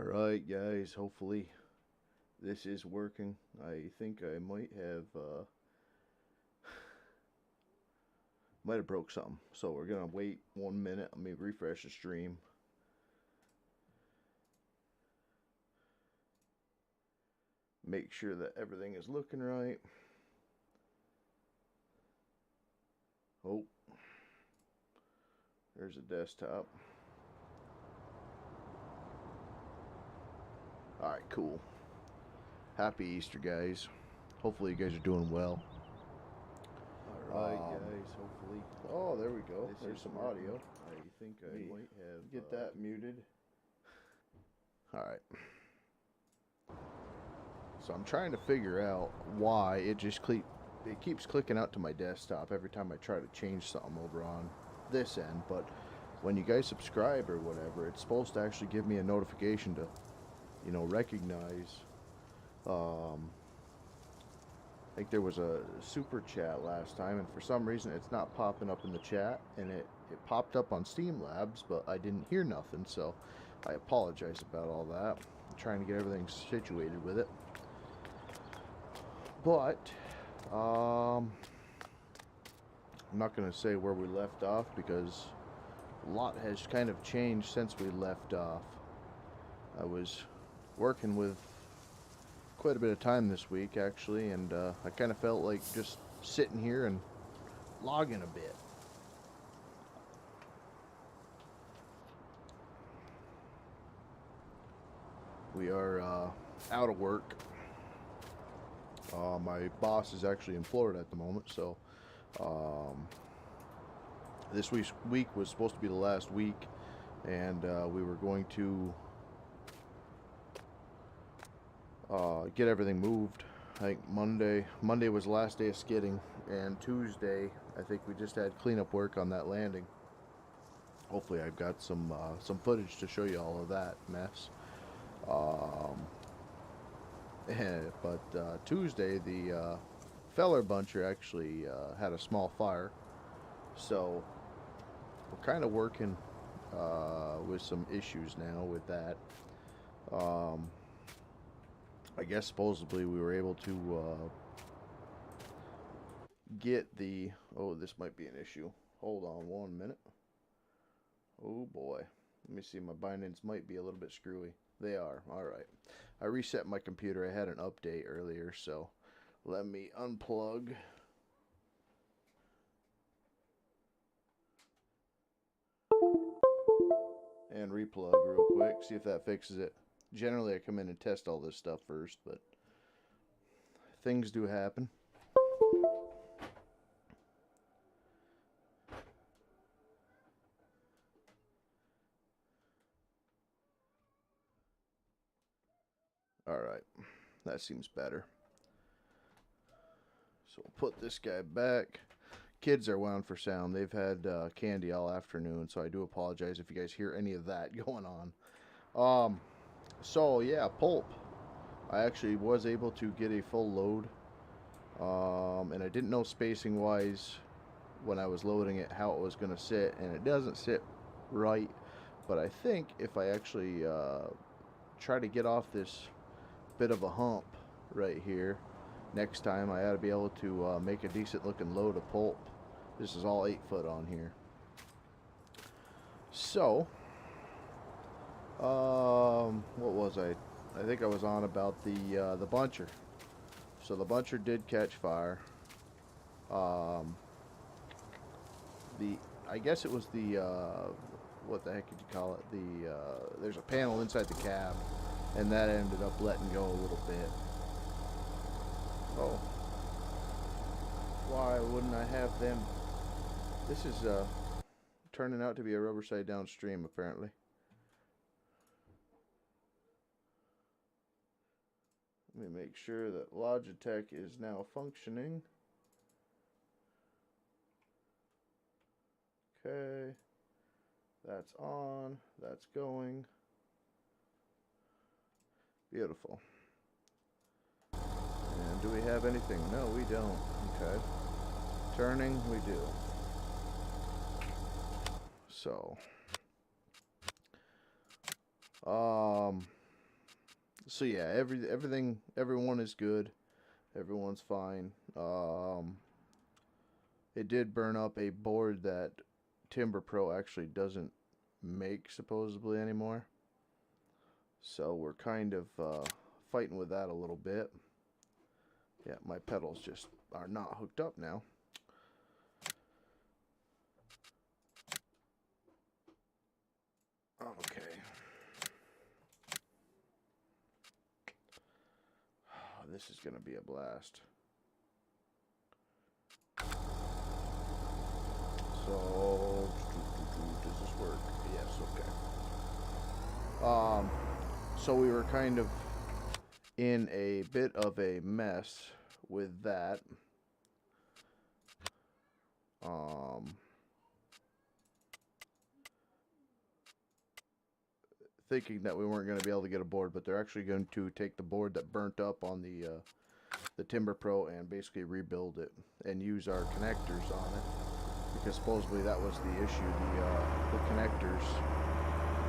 Alright guys, hopefully this is working. I think I might have broke something. So we're gonna wait 1 minute. Let me refresh the stream. Make sure that everything is looking right. Oh, there's a desktop. Alright, cool. Happy Easter, guys. Hopefully you guys are doing well. Alright, guys, hopefully. Oh, there we go. There's some audio. I think I might have... Get that muted. Alright. So I'm trying to figure out why it keeps clicking out to my desktop every time I try to change something over on this end. But when you guys subscribe or whatever, it's supposed to actually give me a notification to, you know, recognize. I think there was a super chat last time, and for some reason it's not popping up in the chat, and it popped up on Steam Labs, but I didn't hear nothing, so I apologize about all that. I'm trying to get everything situated with it. But I'm not going to say where we left off because a lot has kind of changed since we left off. I was working with quite a bit of time this week actually, and I kind of felt like just sitting here and logging a bit. We are out of work. My boss is actually in Florida at the moment, so this week was supposed to be the last week, and we were going to get everything moved. I think Monday was the last day of skidding, and Tuesday I think we just had cleanup work on that landing. Hopefully I've got some footage to show you all of that mess. But Tuesday the feller buncher actually had a small fire, so we're kind of working with some issues now with that. I guess supposedly we were able to get the... Oh, this might be an issue. Hold on 1 minute. Oh boy. Let me see, my bindings might be a little bit screwy. They are. Alright. I reset my computer. I had an update earlier, so let me unplug. And replug real quick. See if that fixes it. Generally, I come in and test all this stuff first, but things do happen. Alright, that seems better. So we'll put this guy back. Kids are wound for sound. They've had candy all afternoon, so I do apologize if you guys hear any of that going on. So yeah, pulp. I actually was able to get a full load, and I didn't know spacing wise when I was loading it how it was going to sit, and it doesn't sit right. But I think if I actually try to get off this bit of a hump right here, next time I ought to be able to make a decent looking load of pulp. This is all 8 foot on here. So what was I think I was on about the buncher. So the buncher did catch fire. I guess it was the what the heck did you call it? There's a panel inside the cab, and that ended up letting go a little bit. Oh, why wouldn't I have them? This is turning out to be a rubber side down stream, apparently. Let me make sure that Logitech is now functioning. Okay, that's on, that's going. Beautiful. And do we have anything? No, we don't. Okay. Turning, we do. So, So yeah, everyone is good. Everyone's fine. It did burn up a board that Timber Pro actually doesn't make supposedly anymore. So we're kind of fighting with that a little bit. Yeah, my pedals just are not hooked up now. Okay. Oh, this is going to be a blast. So, does this work? Yes, okay. So we were kind of in a bit of a mess with that. Thinking that we weren't going to be able to get a board, but they're actually going to take the board that burnt up on the Timber Pro and basically rebuild it and use our connectors on it, because supposedly that was the issue. The connectors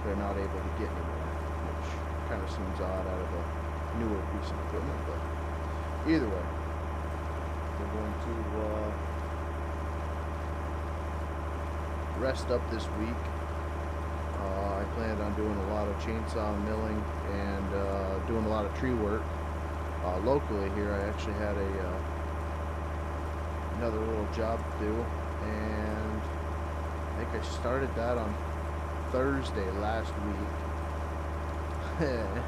they're not able to get anymore, which kind of seems odd out of a newer piece of equipment. But either way, we're going to rest up this week. I planned on doing a lot of chainsaw milling and doing a lot of tree work. Locally here, I actually had another little job to do, and I think I started that on Thursday last week. And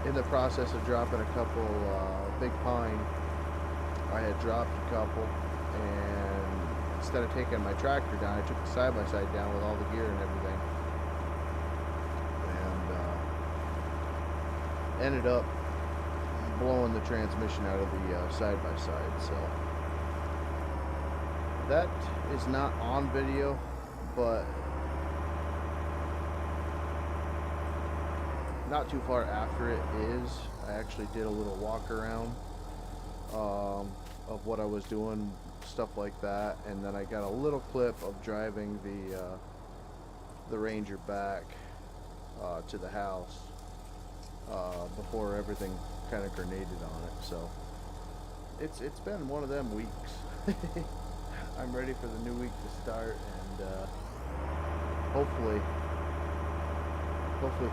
in the process of dropping a couple big pine, I had dropped a couple, and instead of taking my tractor down, I took the side-by-side down with all the gear and everything, and ended up blowing the transmission out of the side-by-side. So that is not on video, but not too far after it is. I actually did a little walk around of what I was doing, stuff like that, and then I got a little clip of driving the Ranger back to the house before everything kind of grenaded on it. So it's been one of them weeks. I'm ready for the new week to start, and hopefully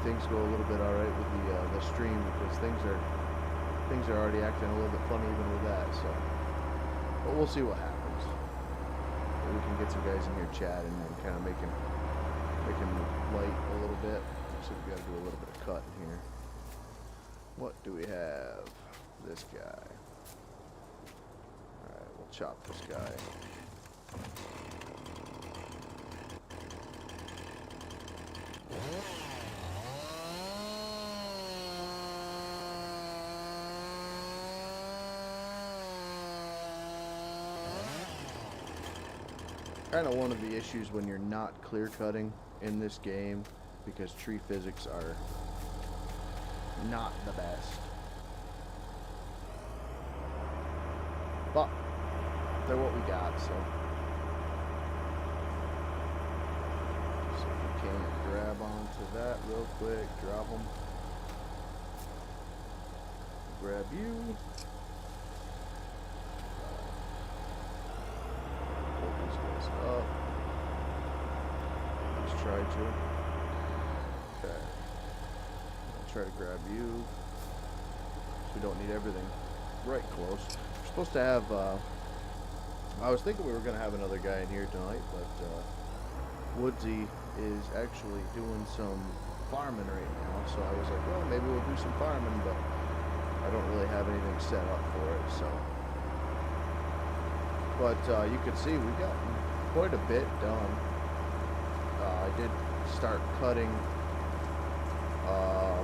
things go a little bit all right with the stream, because things are already acting a little bit funny even with that. So, but we'll see what happens. Maybe we can get some guys in here chatting and kind of making light a little bit. Looks like we got to do a little bit of cutting here. What do we have? This guy. All right, we'll chop this guy. Kind of one of the issues when you're not clear cutting in this game, because tree physics are not the best. But they're what we got, so see if we can grab onto that real quick, drop them, grab you. Up. Let's try to. Okay. I'll try to grab you. So we don't need everything right close. We're supposed to have. I was thinking we were going to have another guy in here tonight, but Woodsy is actually doing some farming right now. So I was like, well, maybe we'll do some farming, but I don't really have anything set up for it. So. But you can see we got quite a bit done. I did start cutting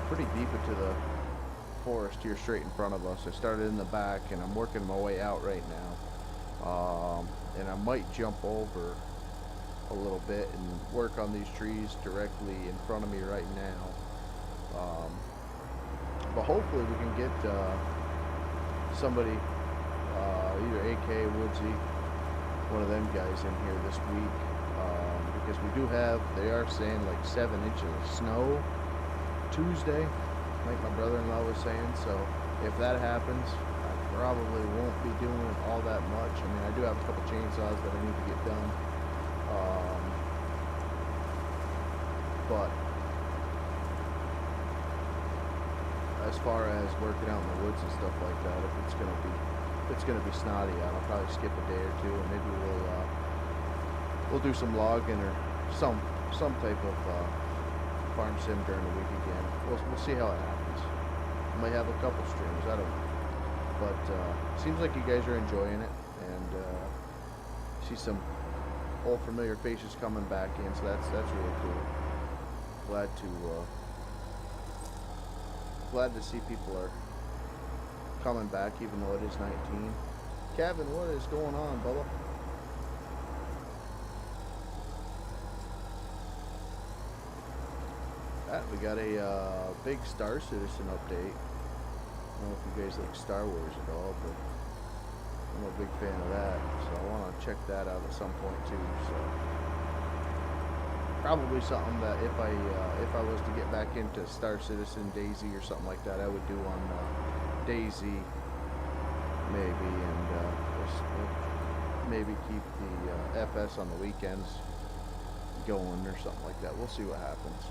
pretty deep into the forest here straight in front of us. I started in the back, and I'm working my way out right now. And I might jump over a little bit and work on these trees directly in front of me right now. But hopefully we can get somebody, either AK, Woodsy, one of them guys in here this week, because we do have, they are saying like 7 inches of snow Tuesday, like my brother-in-law was saying. So if that happens, I probably won't be doing all that much. I mean, I do have a couple chainsaws that I need to get done. But as far as working out in the woods and stuff like that, if it's gonna be snotty out, I'll probably skip a day or two, and maybe we'll do some logging or some type of farm sim during the week again. We'll see how it happens. I might have a couple streams, I don't know. But seems like you guys are enjoying it, and see some old familiar faces coming back in, so that's really cool. Glad to see people are coming back, even though it is 19. Kevin, what is going on, Bubba? We got a big Star Citizen update. I don't know if you guys like Star Wars at all, but I'm a big fan of that, so I want to check that out at some point too. So probably something that if I was to get back into Star Citizen, Daisy, or something like that, I would do on Daisy, maybe, and maybe keep the FS on the weekends going or something like that. We'll see what happens.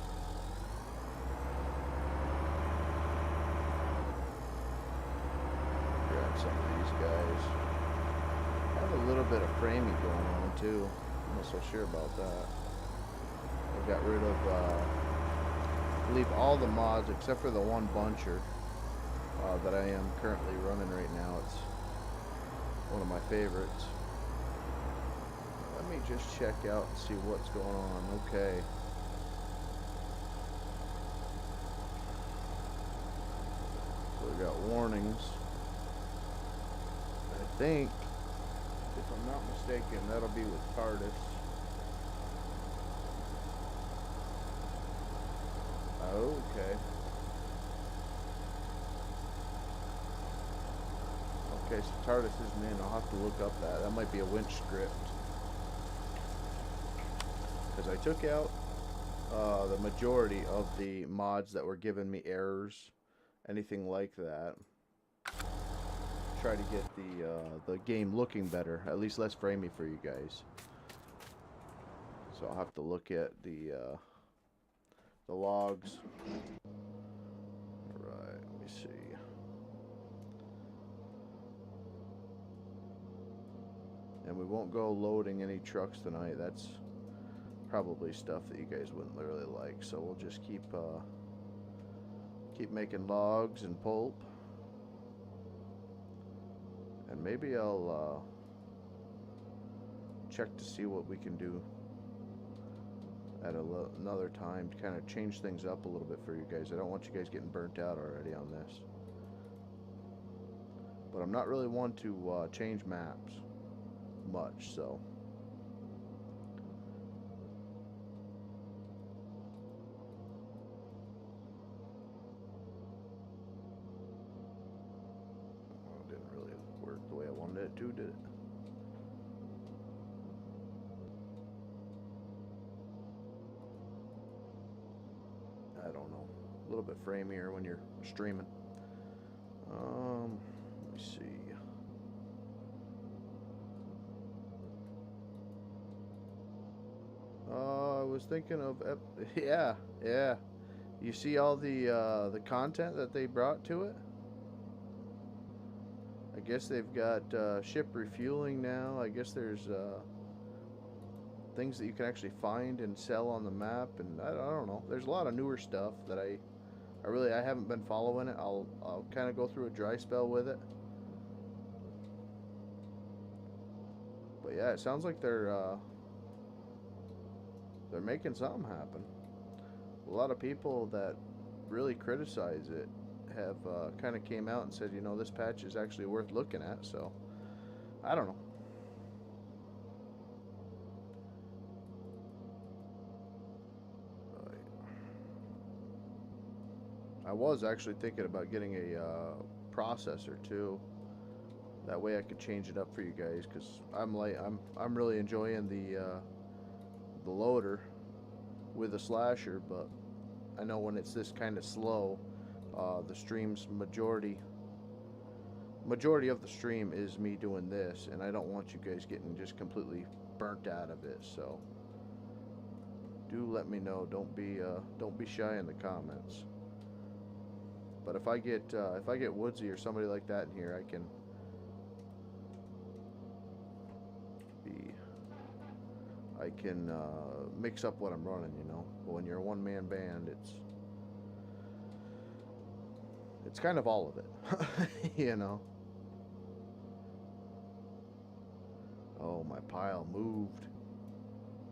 Grab some of these guys. I have a little bit of framing going on too. I'm not so sure about that. I got rid of, I believe, all the mods except for the one buncher that I am currently running right now. It's one of my favorites. Let me just check out and see what's going on. Okay. So we got warnings. I think, if I'm not mistaken, that'll be with TARDIS. Okay. Okay, so TARDIS isn't in. I'll have to look up that. That might be a winch script. Because I took out the majority of the mods that were giving me errors, anything like that. Try to get the game looking better, at least less framey for you guys. So I'll have to look at the logs. Alright, let me see. And we won't go loading any trucks tonight. That's probably stuff that you guys wouldn't really like. So we'll just keep making logs and pulp. And maybe I'll check to see what we can do at another time to kind of change things up a little bit for you guys. I don't want you guys getting burnt out already on this. But I'm not really one to change maps much, so. Well, it didn't really work the way I wanted it to, did it? I don't know. A little bit framier when you're streaming. Let me see. I was thinking of yeah. You see all the content that they brought to it? I guess they've got ship refueling now. I guess there's things that you can actually find and sell on the map, and I don't know. There's a lot of newer stuff that I haven't been following it. I'll kind of go through a dry spell with it. But yeah, it sounds like they're making something happen. A lot of people that really criticize it have kind of came out and said, you know, this patch is actually worth looking at. So I don't know. I was actually thinking about getting a processor too. That way I could change it up for you guys, because I'm really enjoying the loader with a slasher, but I know when it's this kind of slow, the stream's majority of the stream is me doing this, and I don't want you guys getting just completely burnt out of it. So do let me know. Don't be shy in the comments. But if I get Woodsy or somebody like that in here, I can mix up what I'm running, you know. But when you're a one-man band, it's kind of all of it, you know. Oh, my pile moved.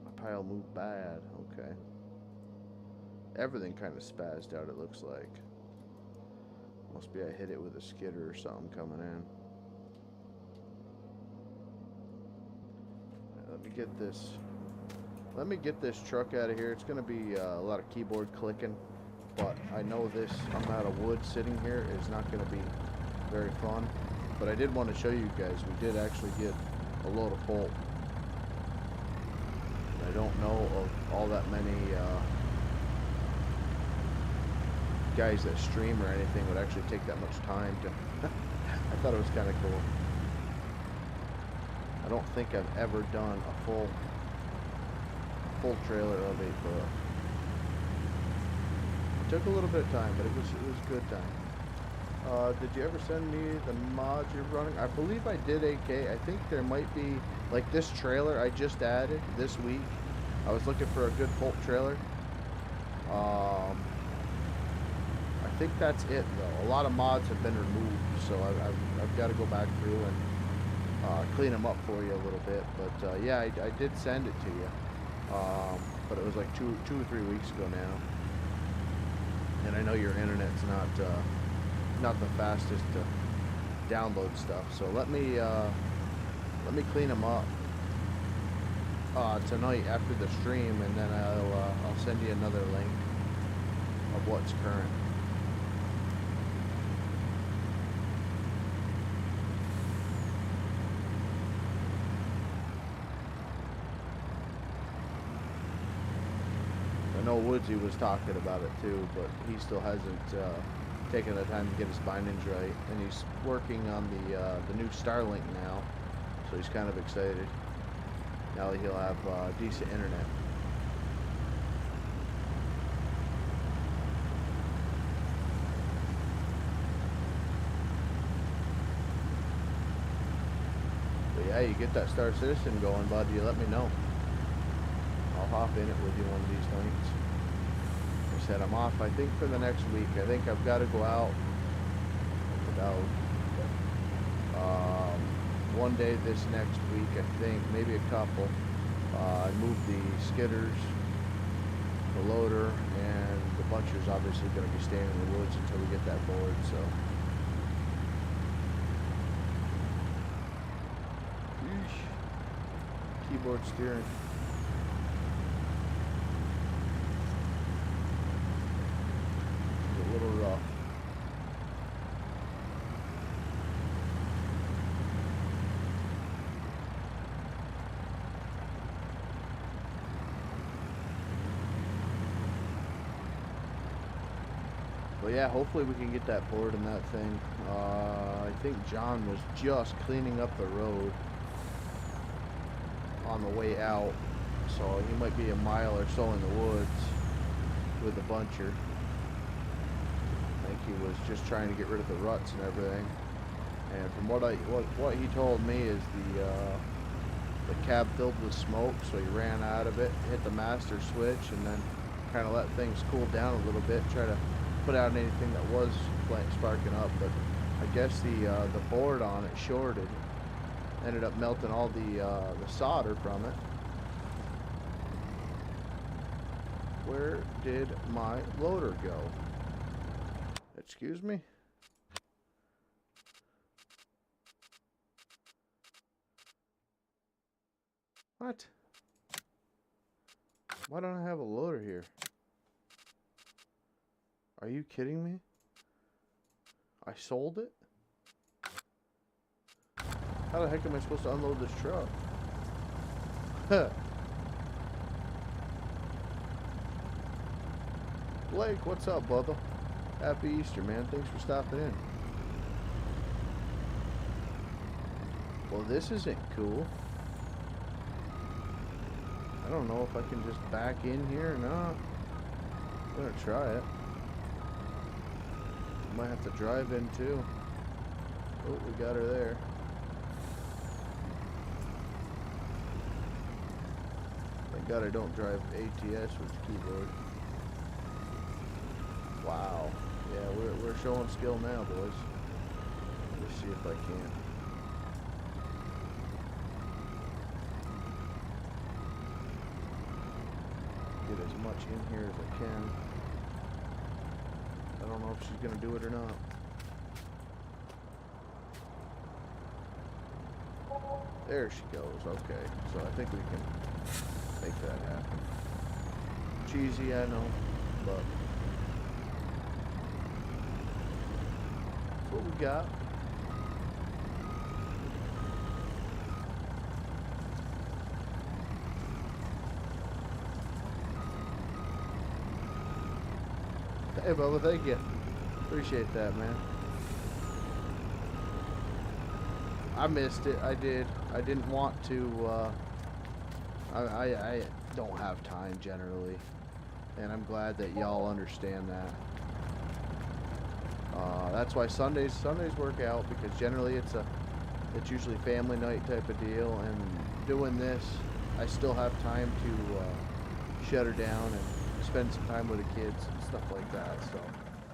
My pile moved bad. Okay. Everything kind of spazzed out, it looks like. Must be I hit it with a skidder or something coming in. Let me get this truck out of here. It's going to be a lot of keyboard clicking, but I know this amount of wood sitting here is not going to be very fun. But I did want to show you guys, we did actually get a load of pulp. I don't know of all that many guys that stream or anything would actually take that much time to I thought it was kind of cool. I don't think I've ever done a full trailer of 8-foot. It took a little bit of time, but it was a good time. Did you ever send me the mods you're running? I believe I did, AK. I think there might be, like this trailer I just added this week. I was looking for a good pulp trailer. I think that's it though. A lot of mods have been removed, so I've got to go back through and clean them up for you a little bit. But yeah, I did send it to you. But it was like two or 3 weeks ago now, and I know your internet's not the fastest to download stuff. So let me clean them up tonight after the stream, and then I'll send you another link of what's current. I know Woodsy was talking about it too, but he still hasn't taken the time to get his bindings right, and he's working on the new Starlink now, so he's kind of excited. Now that he'll have decent internet. But yeah, you get that Star Citizen going, bud, you let me know. I'll hop in it with you one of these nights. I said I'm off, I think, for the next week. I think I've got to go out about one day this next week, I think, maybe a couple. I moved the skidders, the loader, and the buncher's obviously going to be staying in the woods until we get that board, so. Eesh. Keyboard steering. It's a little rough. But yeah, hopefully we can get that board in that thing. I think John was just cleaning up the road on the way out, so he might be a mile or so in the woods with the buncher. I think he was just trying to get rid of the ruts and everything. And from what he told me is the cab filled with smoke, so he ran out of it, hit the master switch, and then kind of let things cool down a little bit, try to put out anything that was sparking up. But I guess the board on it shorted, ended up melting all the solder from it. Where did my loader go? Excuse me? What? Why don't I have a loader here? Are you kidding me? I sold it? How the heck am I supposed to unload this truck? Blake, what's up, brother? Happy Easter, man. Thanks for stopping in. Well, this isn't cool. I don't know if I can just back in here or not. I'm gonna try it. Might have to drive in too. Oh, we got her there. Thank God I don't drive ATS with the keyboard. Wow. Yeah, we're showing skill now, boys. Let's see if I can. Get as much in here as I can. I don't know if she's gonna do it or not. There she goes. Okay, so I think we can make that happen. Cheesy, I know, but that's what we got. Hey, Bubba, thank you. Appreciate that, man. I missed it. I did. I didn't want to. I don't have time generally, and I'm glad that y'all understand that. That's why Sundays work out, because generally it's usually family night type of deal, and doing this, I still have time to shut her down and spend some time with the kids and stuff like that. So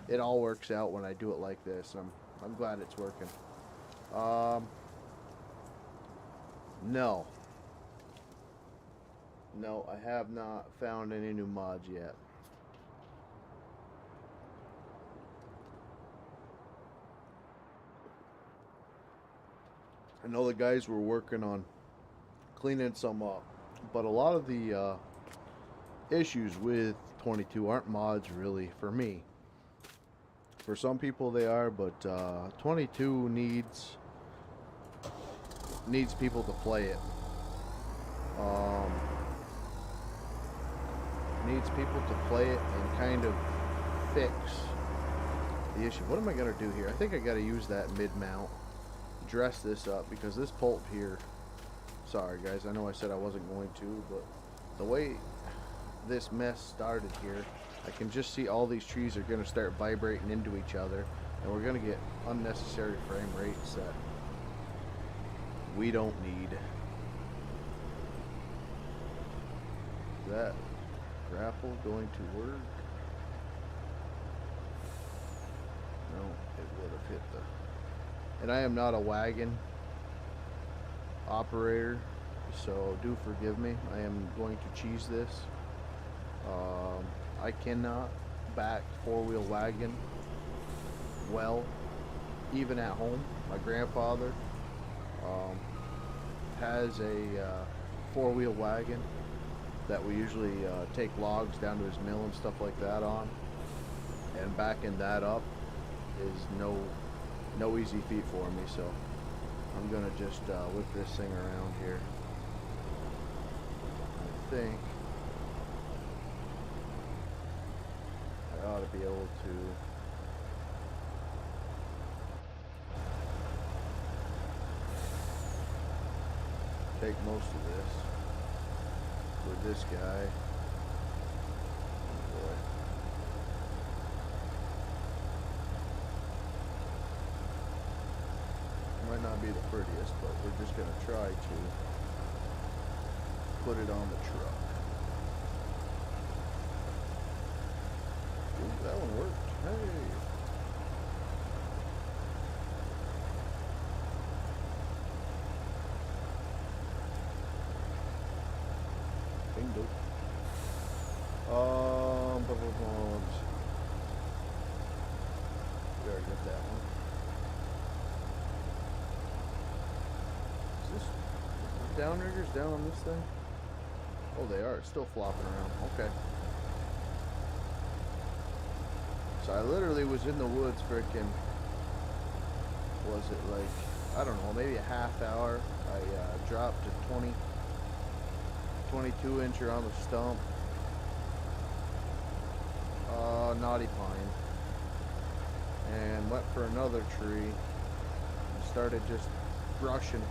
it all works out when I do it like this. I'm glad it's working. No, I have not found any new mods yet. I know the guys were working on cleaning some up, but a lot of the issues with 22 aren't mods really for me. For some people they are, but 22 needs people to play it. Needs people to play it and kind of fix the issue. What am I gonna do here? I think I gotta use that mid-mount, dress this up, because this pulp here, sorry guys, I know I said I wasn't going to, but the way this mess started here, I can just see all these trees are gonna start vibrating into each other, and we're gonna get unnecessary frame rates that we don't need. Is that grapple going to work? No, it would have hit the... And I am not a wagon operator, so do forgive me. I am going to cheese this. I cannot back four-wheel wagon well, even at home. My grandfather has a four-wheel wagon that we usually take logs down to his mill and stuff like that on, and backing that up is no easy feat for me, so I'm gonna just whip this thing around here. I think I ought to be able to take most of this with this guy. Oh boy. Might not be the prettiest, but we're just going to try to put it on the truck. Ooh, that one worked. Hey. Bingo. Blah, blah, blah. We already got that one. Downriggers down on this thing? Oh, they are. It's still flopping around. Okay. So I literally was in the woods frickin', was it like, I don't know, maybe a half hour. I dropped a 22 incher on the stump. knotty pine, and went for another tree and started just brushing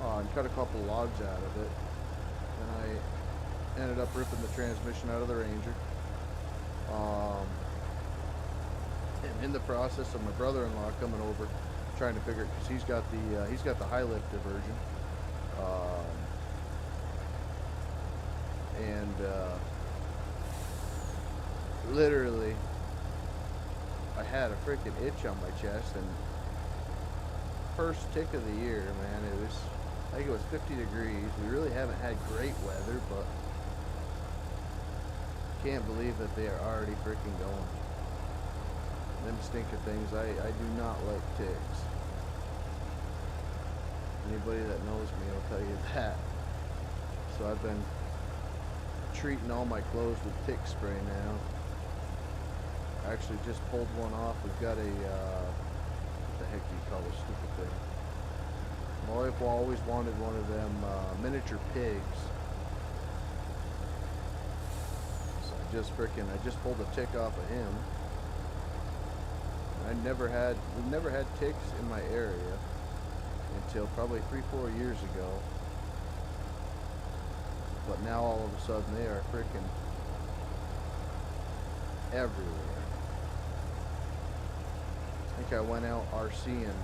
and cut a couple logs out of it, and I ended up ripping the transmission out of the Ranger. And in the process of my brother-in-law coming over, trying to figure, because he's got the high lifter version, and literally I had a freaking itch on my chest, and first tick of the year, man, I think it was 50 degrees. We really haven't had great weather, but can't believe that they are already freaking going. Them stinking things, I do not like ticks. Anybody that knows me will tell you that. So I've been treating all my clothes with tick spray now. I actually just pulled one off. We've got a, what the heck do you call this stupid thing? My wife always wanted one of them miniature pigs. So I just pulled a tick off of him. We've never had ticks in my area until probably 3-4 years ago. But now all of a sudden they are freaking everywhere. I think I went out RCing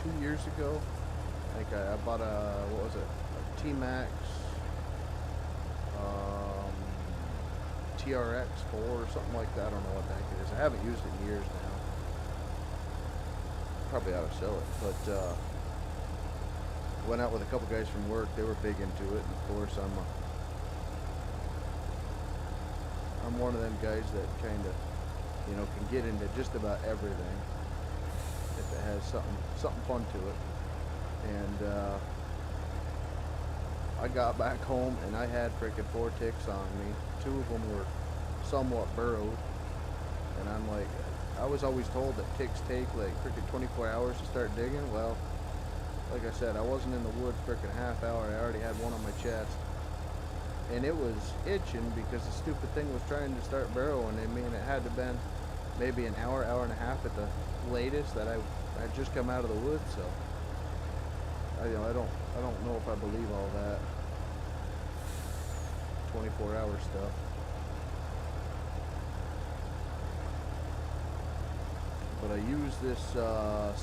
2 years ago. I think I bought a T-Max TRX 4 or something like that. I don't know what the heck it is. I haven't used it in years now. Probably ought to sell it, but went out with a couple guys from work. They were big into it, and of course I'm one of them guys that kind of, can get into just about everything if it has something fun to it. And I got back home and I had freaking 4 ticks on me. 2 of them were somewhat burrowed, and I'm like, I was always told that ticks take like freaking 24 hours to start digging. Well, like I said, I wasn't in the woods freaking half hour. I already had one on my chest, and it was itching because the stupid thing was trying to start burrowing. I mean, it had to been maybe an hour and a half at the latest that I had just come out of the woods. So I don't know if I believe all that 24-hour stuff. But I use this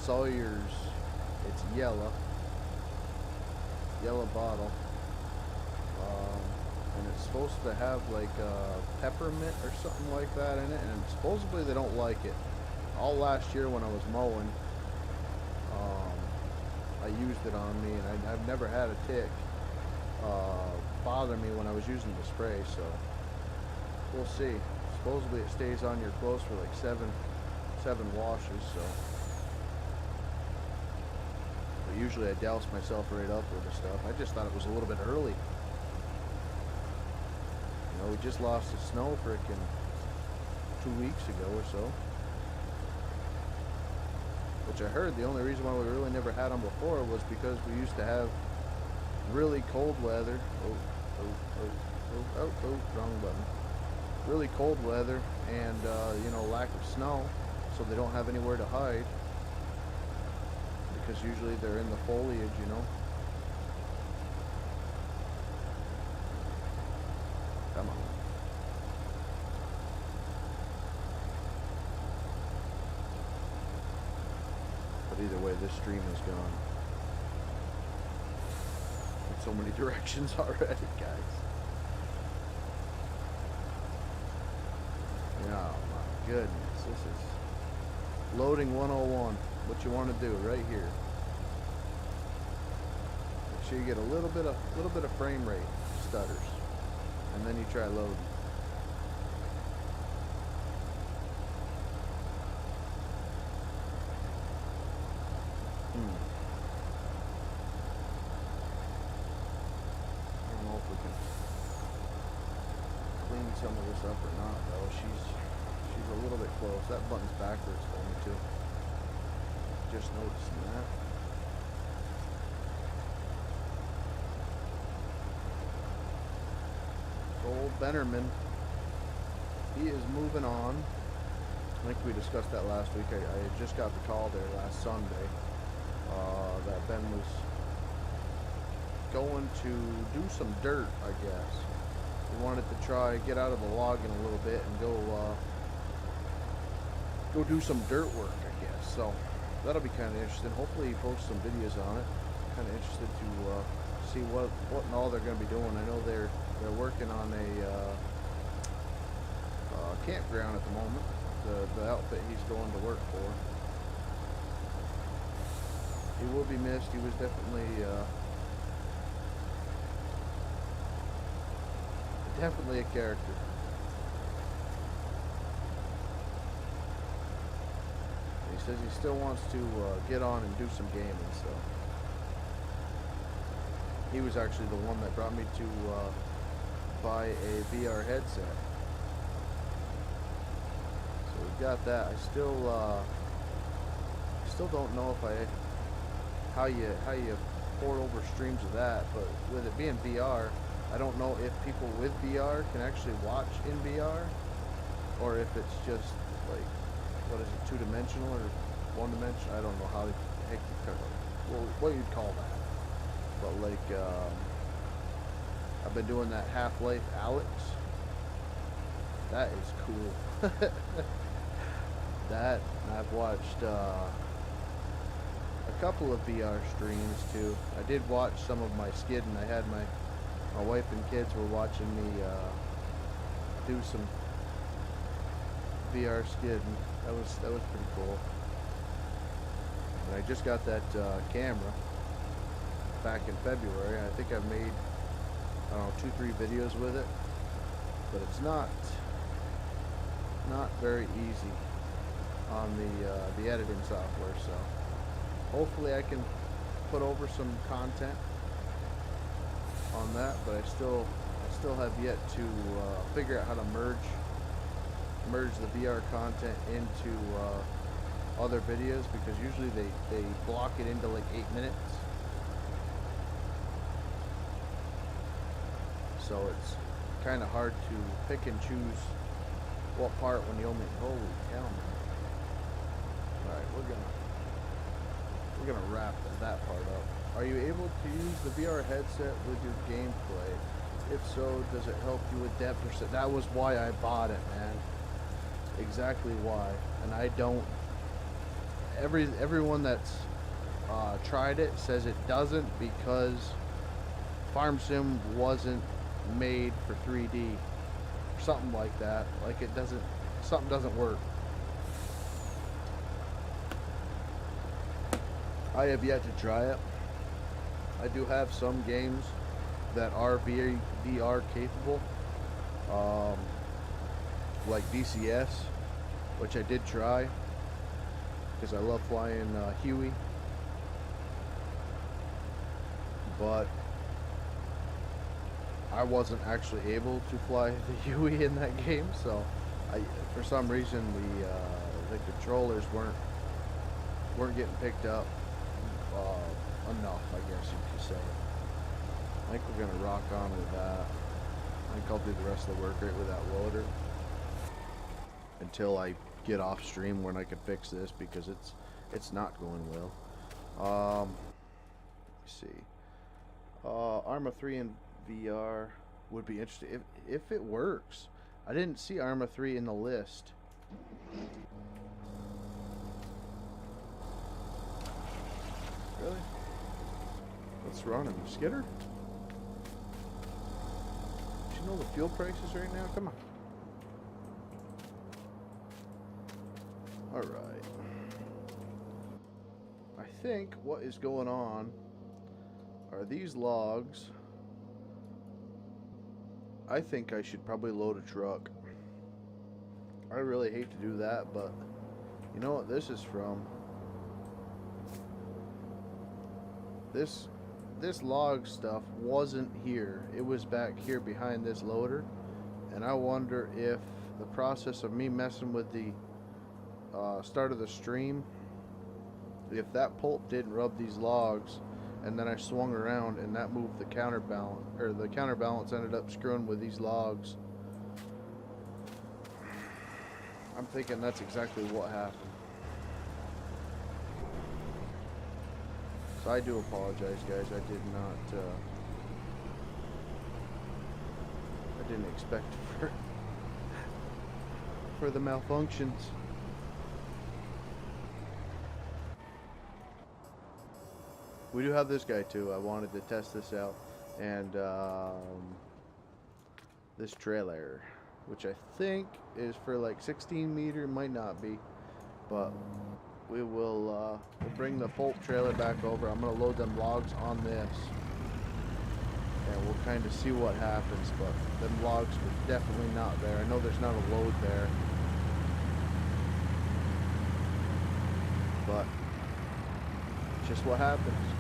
Sawyer's, it's yellow bottle, and it's supposed to have like peppermint or something like that in it, and supposedly they don't like it. All last year when I was mowing, I used it on me, and I've never had a tick bother me when I was using the spray, so we'll see. Supposedly it stays on your clothes for like seven washes, so but usually I douse myself right up with the stuff. I just thought it was a little bit early. We just lost the snow frickin' 2 weeks ago or so, which I heard the only reason why we really never had them before was because we used to have really cold weather. Wrong button. Really cold weather and lack of snow, so they don't have anywhere to hide because usually they're in the foliage, Come on. But either way, this stream is gone in so many directions already, guys. Oh my goodness, this is loading 101. What you want to do right here. Make sure you get a little bit of frame rate stutters, and then you try loading. I don't know if we can clean some of this up or not, though. She's a little bit close. That button's backwards for me too. Just noticing that. Old Bennerman. he is moving on. I think we discussed that last week. I had just got the call there last Sunday that Ben was going to do some dirt, I guess. He wanted to try get out of the logging a little bit and go do some dirt work, I guess. So that'll be kind of interesting. Hopefully he posts some videos on it. Kind of interested to see what and all they're going to be doing. I know they're working on a campground at the moment. The outfit he's going to work for. He will be missed. He was definitely definitely a character. He says he still wants to get on and do some gaming, so he was actually the one that brought me to buy a VR headset. So we got that. I still don't know if how you port over streams of that, but with it being VR, I don't know if people with VR can actually watch in VR, or if it's just like, what is it, two-dimensional or one-dimensional? I don't know how the heck you kind of, what you'd call that. But like, I've been doing that Half-Life Alex. That is cool. That, and I've watched a couple of VR streams too. I did watch some of my skidding. I had my wife and kids were watching me do some VR skidding. That was pretty cool. And I just got that camera back in February. I think I've made, I don't know, 2-3 videos with it, but it's not very easy on the editing software. So hopefully I can put over some content on that, but I still have yet to figure out how to merge the VR content into other videos, because usually they block it into like 8 minutes. So it's kind of hard to pick and choose what part when you only, holy cow, man. Alright, we're gonna wrap that part up. Are you able to use the VR headset with your gameplay? If so, does it help you with depth perception? That was why I bought it, man. Exactly why. And I don't, everyone that's tried it says it doesn't, because Farm Sim wasn't made for 3D or something like that. Like it doesn't, something doesn't work. I have yet to try it. I do have some games that are VR capable, like DCS, which I did try because I love flying Huey, but I wasn't actually able to fly the Huey in that game. So for some reason the controllers weren't getting picked up enough, I guess you could say. I think we're gonna rock on with that. I think I'll do the rest of the work right with that loader until I get off stream when I can fix this, because it's not going well. Let's see. Arma 3 in VR would be interesting if it works. I didn't see Arma 3 in the list. Really? What's running? Skidder? Do you know the fuel prices right now? Come on. Alright. I think what is going on are these logs. I think I should probably load a truck. I really hate to do that, but you know what this is from? This log stuff wasn't here. It was back here behind this loader, and I wonder if the process of me messing with the start of the stream, if that pulp didn't rub these logs, and then I swung around and that moved the counterbalance, or the counterbalance ended up screwing with these logs. I'm thinking that's exactly what happened. So I do apologize, guys. I did not. I didn't expect for the malfunctions. We do have this guy too. I wanted to test this out, and this trailer, which I think is for like 16 meter, might not be, but we will we'll bring the pulp trailer back over. I'm gonna load them logs on this, and we'll kind of see what happens. But them logs were definitely not there. I know there's not a load there, but just what happens.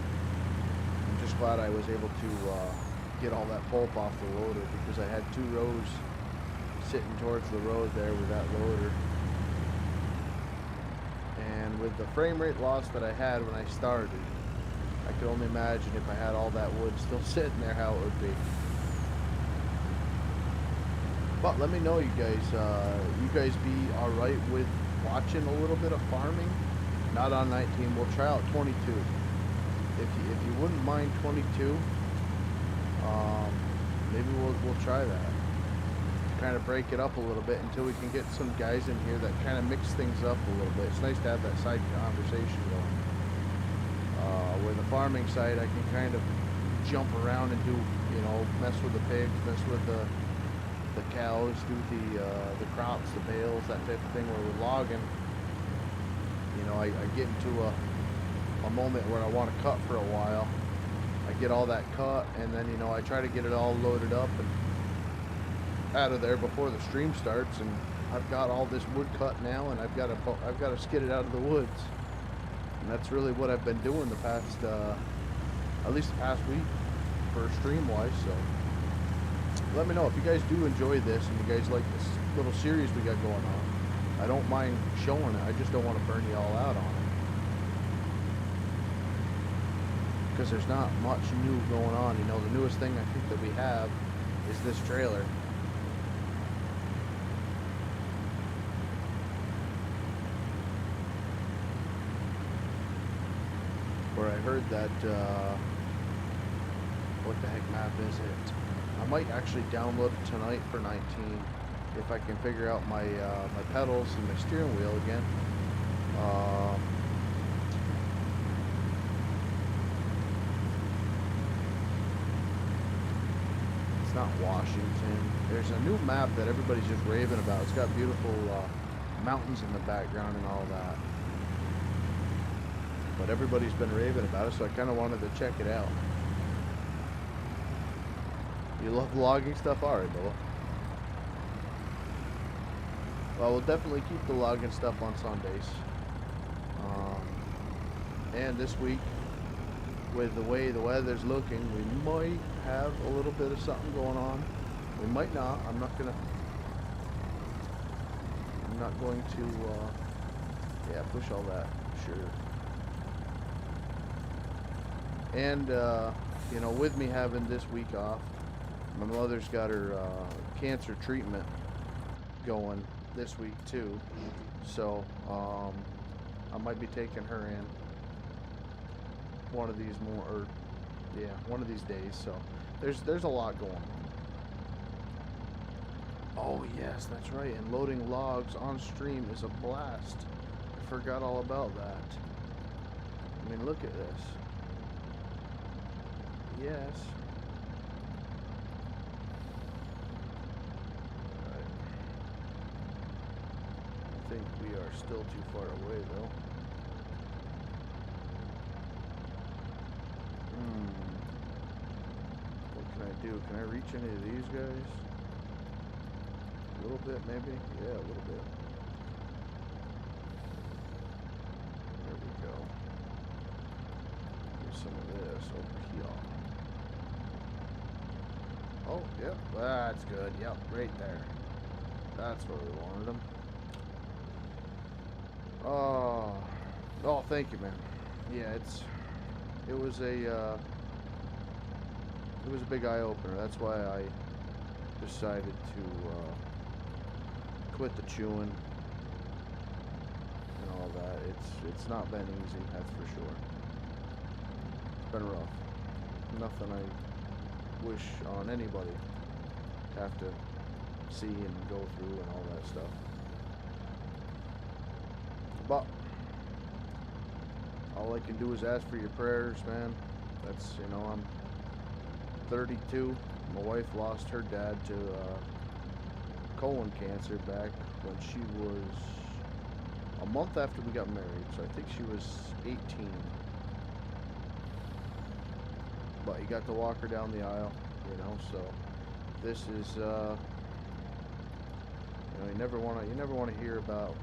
I'm just glad I was able to get all that pulp off the loader, because I had 2 rows sitting towards the road there with that loader. And with the frame rate loss that I had when I started, I could only imagine if I had all that wood still sitting there how it would be. But let me know, you guys be alright with watching a little bit of farming? Not on 19, we'll try out 22. If you wouldn't mind 22, maybe we'll try that. Kind of break it up a little bit until we can get some guys in here that kind of mix things up a little bit. It's nice to have that side conversation going. Where the farming side, I can kind of jump around and do, mess with the pigs, mess with the cows, do the crops, the bales, that type of thing. Where we're logging, I get into a moment where I want to cut for a while. I get all that cut, and then I try to get it all loaded up and out of there before the stream starts, and I've got all this wood cut now, and I've got to skid it out of the woods. And that's really what I've been doing the past at least the past week for stream wise. So let me know if you guys do enjoy this and you guys like this little series we got going on. I don't mind showing it. I just don't want to burn you all out on it, because there's not much new going on. The newest thing I think that we have is this trailer. Where I heard that, what the heck map is it? I might actually download it tonight for 19, if I can figure out my my pedals and my steering wheel again. It's not Washington. There's a new map that everybody's just raving about. It's got beautiful mountains in the background and all that. But everybody's been raving about it, so I kind of wanted to check it out. You love logging stuff? Alright, Bubba. Well, we'll definitely keep the logging stuff on Sundays. And this week, with the way the weather's looking, we might have a little bit of something going on. We might not. I'm not going to, yeah, push all that. Sure. And, with me having this week off, my mother's got her cancer treatment going this week too. So, I might be taking her in one of these one of these days. So, there's a lot going on. Oh yes, that's right. And loading logs on stream is a blast. I forgot all about that. I mean, look at this. Yes. Alright. I think we are still too far away though. What can I do? Can I reach any of these guys? A little bit maybe? Yeah, a little bit. There we go. Here's some of this over here. Oh, yep, that's good. Yep, right there. That's where we wanted them. Oh, thank you, man. Yeah, it was a big eye opener. That's why I decided to quit the chewing that. It's not been easy, that's for sure. It's been rough. Nothing I wish on anybody to have to see and go through and all that stuff. But all I can do is ask for your prayers, man. That's, you know, I'm 32. My wife lost her dad to colon cancer back when she was a month after we got married. So I think she was 18. But he got to walk her down the aisle, you know. So this is, you know, you never want to hear about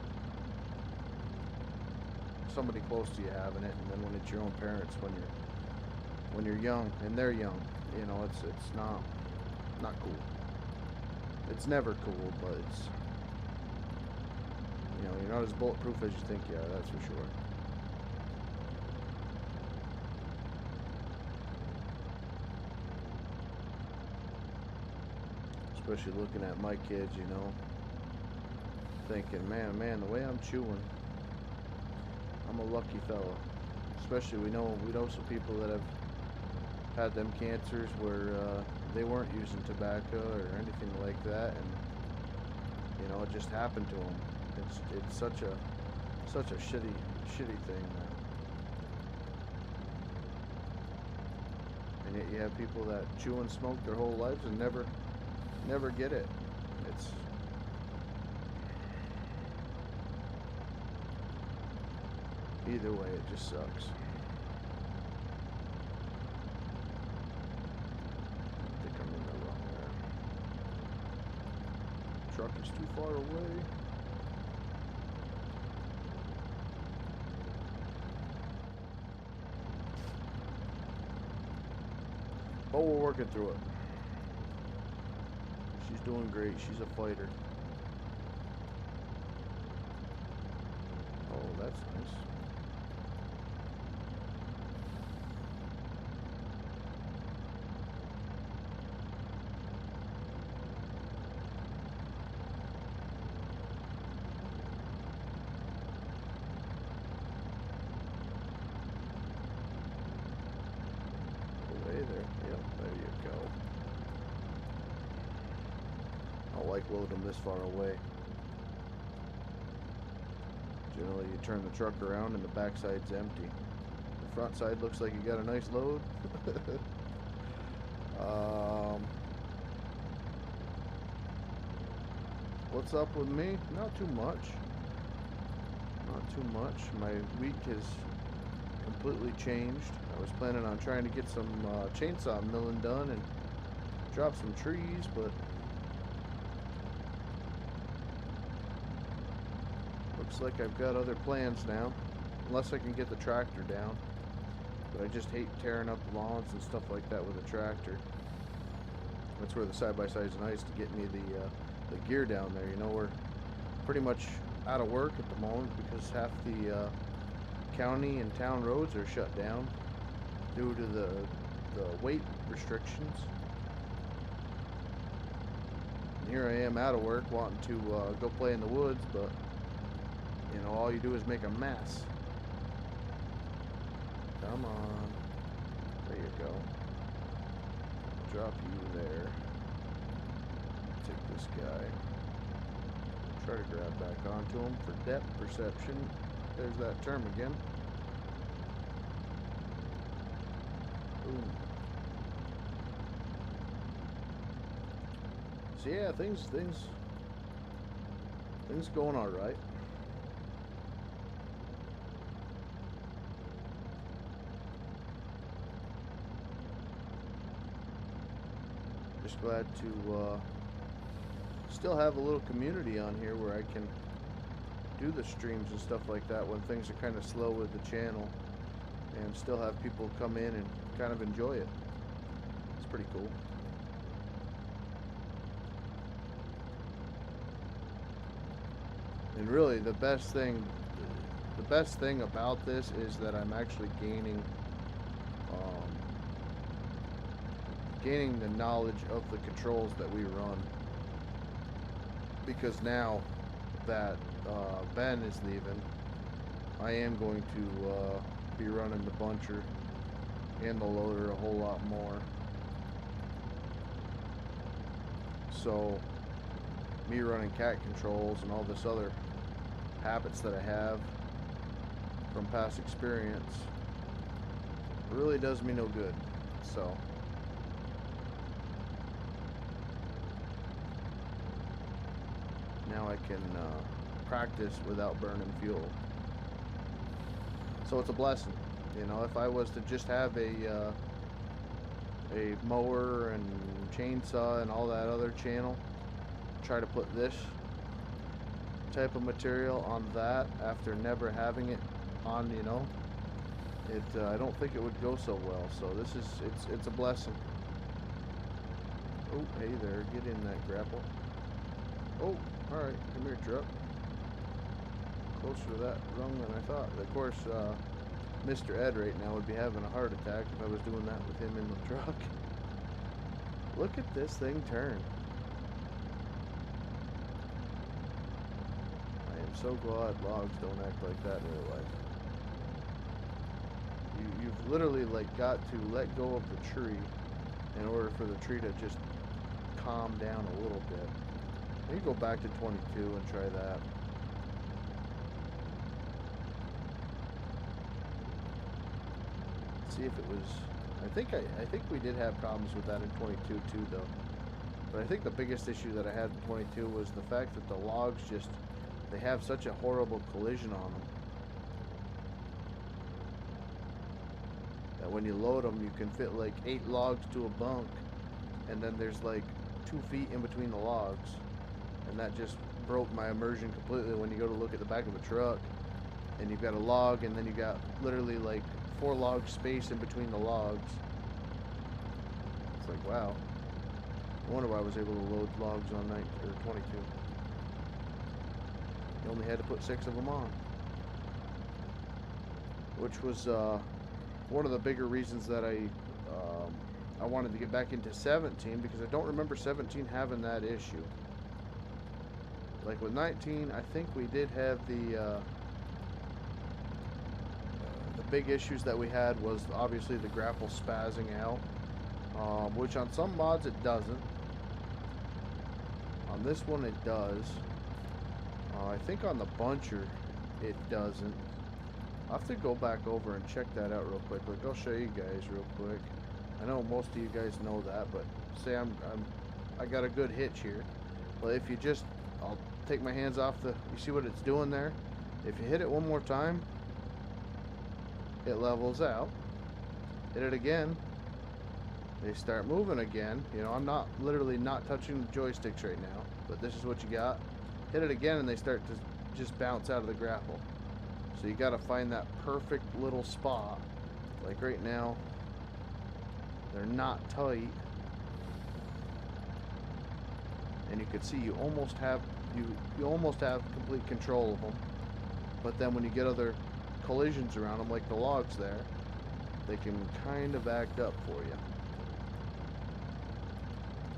somebody close to you having it, and then when it's your own parents, when you're young and they're young, you know, it's not cool. It's never cool, but it's, you know, you're not as bulletproof as you think you are, that's for sure. Especially looking at my kids, you know, thinking, man, the way I'm chewing, I'm a lucky fella. Especially we know some people that have had them cancers where they weren't using tobacco or anything like that, and you know, it just happened to them. It's such a shitty thing, man. And yet you have people that chew and smoke their whole lives and never get it. It's either way, it just sucks. I think I'm in the wrong there. Truck is too far away. But we're working through it. She's doing great. She's a fighter. Oh, that's nice. Away there. Yep, there you go. I don't like loading them this far away. Generally, you turn the truck around and the back side's empty. The front side looks like you got a nice load. What's up with me? Not too much. Not too much. My week has completely changed. I was planning on trying to get some chainsaw milling done and drop some trees, but looks like I've got other plans now, unless I can get the tractor down. But I just hate tearing up lawns and stuff like that with a tractor. That's where the side-by-side is nice to get me the gear down there. You know, we're pretty much out of work at the moment because half the county and town roads are shut down due to the weight restrictions. And here I am out of work wanting to go play in the woods, but you know, all you do is make a mess. Come on. There you go. I'll drop you there. Take this guy. Try to grab back onto him for depth perception. There's that term again. Boom. So yeah, things going all right. Just glad to still have a little community on here where I can do the streams and stuff like that when things are kind of slow with the channel, and still have people come in and kind of enjoy it. It's pretty cool. And really the best thing about this is that I'm actually gaining the knowledge of the controls that we run, because now that Ben is leaving, I am going to be running the buncher and the loader a whole lot more. So me running cat controls and all this other habits that I have from past experience really does me no good. So now I can practice without burning fuel. So it's a blessing. You know, if I was to just have a mower and chainsaw and all that other channel, try to put this type of material on that after never having it on, you know, I don't think it would go so well. So this is, it's a blessing. Oh, hey there, get in that grapple. Oh, alright, come here, truck. Closer to that rung than I thought. Of course, Mr. Ed right now would be having a heart attack if I was doing that with him in the truck. Look at this thing turn. I am so glad logs don't act like that in real life. You've literally like got to let go of the tree in order for the tree to just calm down a little bit. You go back to 22 and try that. See if it was. I think we did have problems with that in 22 too, though. But I think the biggest issue that I had in 22 was the fact that the logs just, they have such a horrible collision on them that when you load them, you can fit like 8 logs to a bunk, and then there's like 2 feet in between the logs, and that just broke my immersion completely. When you go to look at the back of the truck, and you've got a log, and then you got literally like 4 log space in between the logs. It's like, wow. No wonder why I was able to load logs on 22. You only had to put 6 of them on, which was one of the bigger reasons that I wanted to get back into 17, because I don't remember 17 having that issue. Like with 19, I think we did have the big issues that we had was obviously the grapple spazzing out, which on some mods it doesn't. On this one it does. I think on the buncher it doesn't. I'll have to go back over and check that out real quick. Like, I'll show you guys real quick. I know most of you guys know that, but say I got a good hitch here. But if you just, I'll take my hands off the, you see what it's doing there? If you hit it one more time, it levels out. Hit it again, they start moving again. You know, I'm not literally not touching the joysticks right now, but this is what you got. Hit it again and they start to just bounce out of the grapple. So you got to find that perfect little spot. Like right now, they're not tight, and you can see you almost have complete control of them. But then when you get other collisions around them, like the logs there, they can kind of act up for you.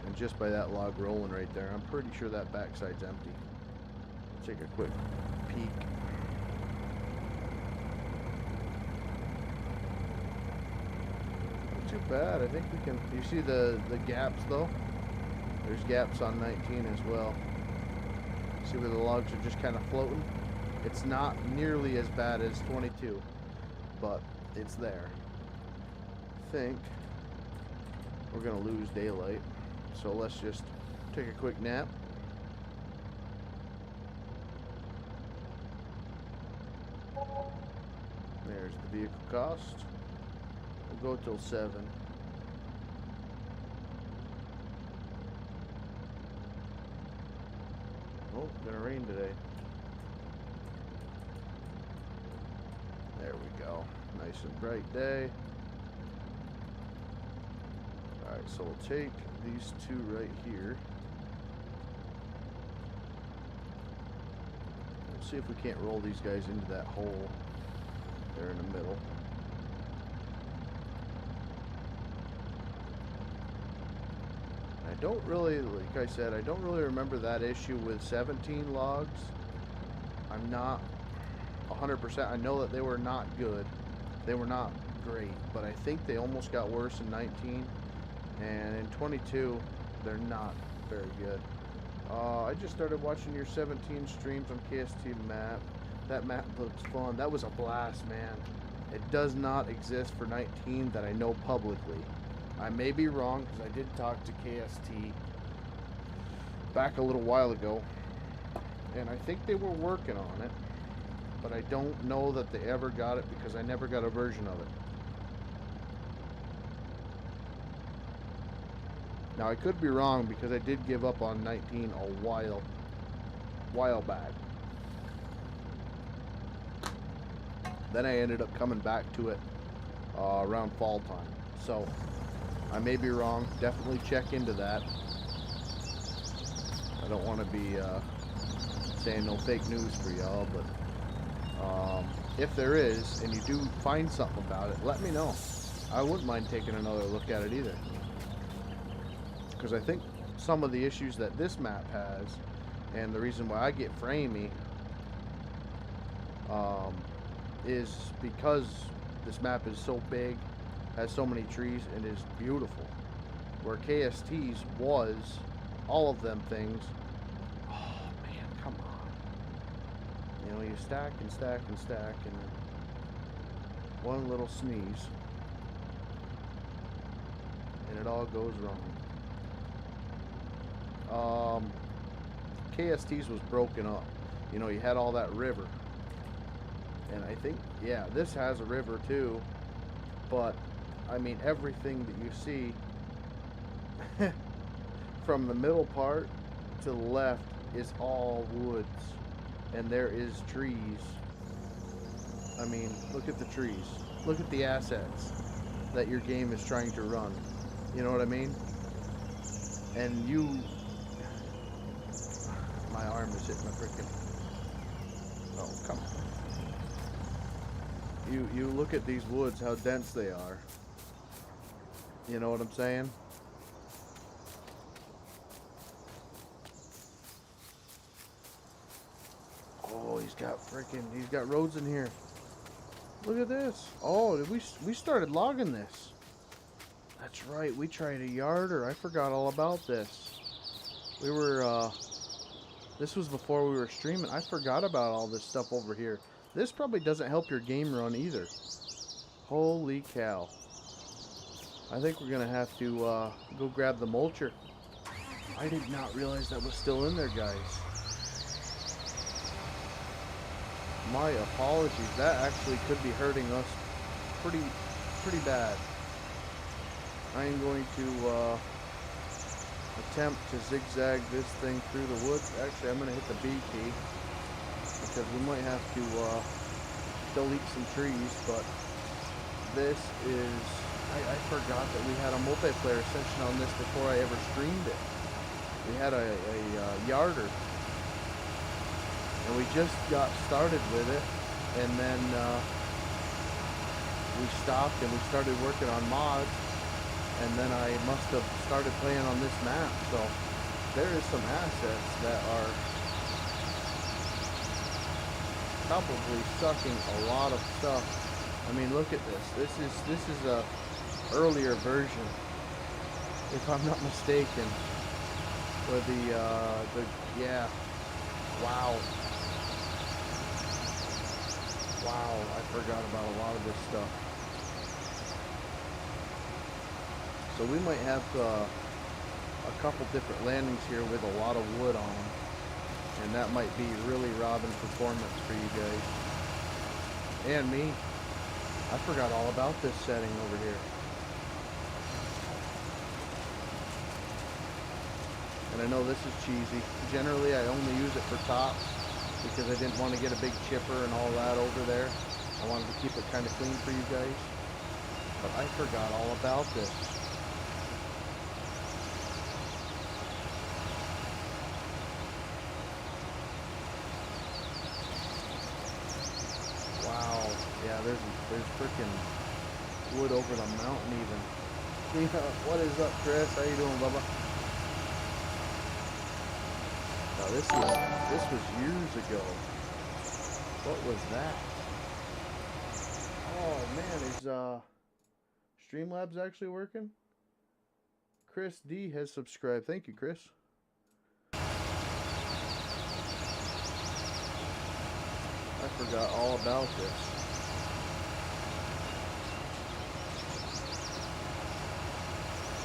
And just by that log rolling right there, I'm pretty sure that backside's empty. Let's take a quick peek. Not too bad. I think we can. You see the gaps though? There's gaps on 19 as well. See where the logs are just kind of floating? It's not nearly as bad as 22, but it's there. I think we're gonna lose daylight, so let's just take a quick nap. There's the vehicle cost. We'll go till 7. Oh, gonna rain today. There we go. Nice and bright day. Alright, so we'll take these 2 right here. We'll see if we can't roll these guys into that hole there in the middle. I don't really, like I said, I don't really remember that issue with 17 logs. I'm not 100%. I know that they were not good. They were not great, but I think they almost got worse in 19. And in 22, they're not very good. I just started watching your 17 streams on KST map. That map looks fun. That was a blast, man. It does not exist for 19 that I know publicly. I may be wrong because I did talk to KST back a little while ago, and I think they were working on it, but I don't know that they ever got it because I never got a version of it. Now I could be wrong because I did give up on 19 a while back. Then I ended up coming back to it around fall time. So I may be wrong. Definitely check into that. I don't want to be saying no fake news for y'all, but if there is and you do find something about it, let me know. I wouldn't mind taking another look at it either. Because I think some of the issues that this map has, and the reason why I get framey, is because this map is so big, has so many trees, and is beautiful. Where KST's was all of them things. Oh man, come on. You know, you stack and stack and stack, and then one little sneeze, and it all goes wrong. KST's was broken up. You know, you had all that river. And I think, yeah, this has a river too. But, I mean, everything that you see from the middle part to the left is all woods. And there is trees. I mean, look at the trees. Look at the assets that your game is trying to run. You know what I mean? And you... My arm is hitting the freaking... Oh, come on. You look at these woods, how dense they are. You know what I'm saying? Oh, he's got roads in here. Look at this. Oh, we started logging this. That's right, we tried a yarder. I forgot all about this. We were, this was before we were streaming. I forgot about all this stuff over here. This probably doesn't help your game run either. Holy cow. I think we're going to have to go grab the mulcher. I did not realize that was still in there, guys. My apologies. That actually could be hurting us pretty bad. I am going to attempt to zigzag this thing through the woods. Actually, I'm going to hit the B key because we might have to delete some trees, but this is... I forgot that we had a multiplayer session on this before I ever streamed it. We had a yarder, and we just got started with it, and then we stopped and we started working on mods, and then I must have started playing on this map. So there is some assets that are probably sucking a lot of stuff. I mean, look at this. This is a earlier version, if I'm not mistaken. With yeah. Wow, I forgot about a lot of this stuff. So we might have a couple different landings here with a lot of wood on them, and that might be really robbing performance for you guys and me. I forgot all about this setting over here. And I know this is cheesy. Generally, I only use it for tops because I didn't want to get a big chipper and all that over there. I wanted to keep it kind of clean for you guys. But I forgot all about this. Wow. Yeah, there's freaking wood over the mountain even. What is up, Chris? How you doing, Bubba? Now this was years ago. What was that? Oh man, is Streamlabs actually working? Chris D has subscribed. Thank you, Chris. I forgot all about this.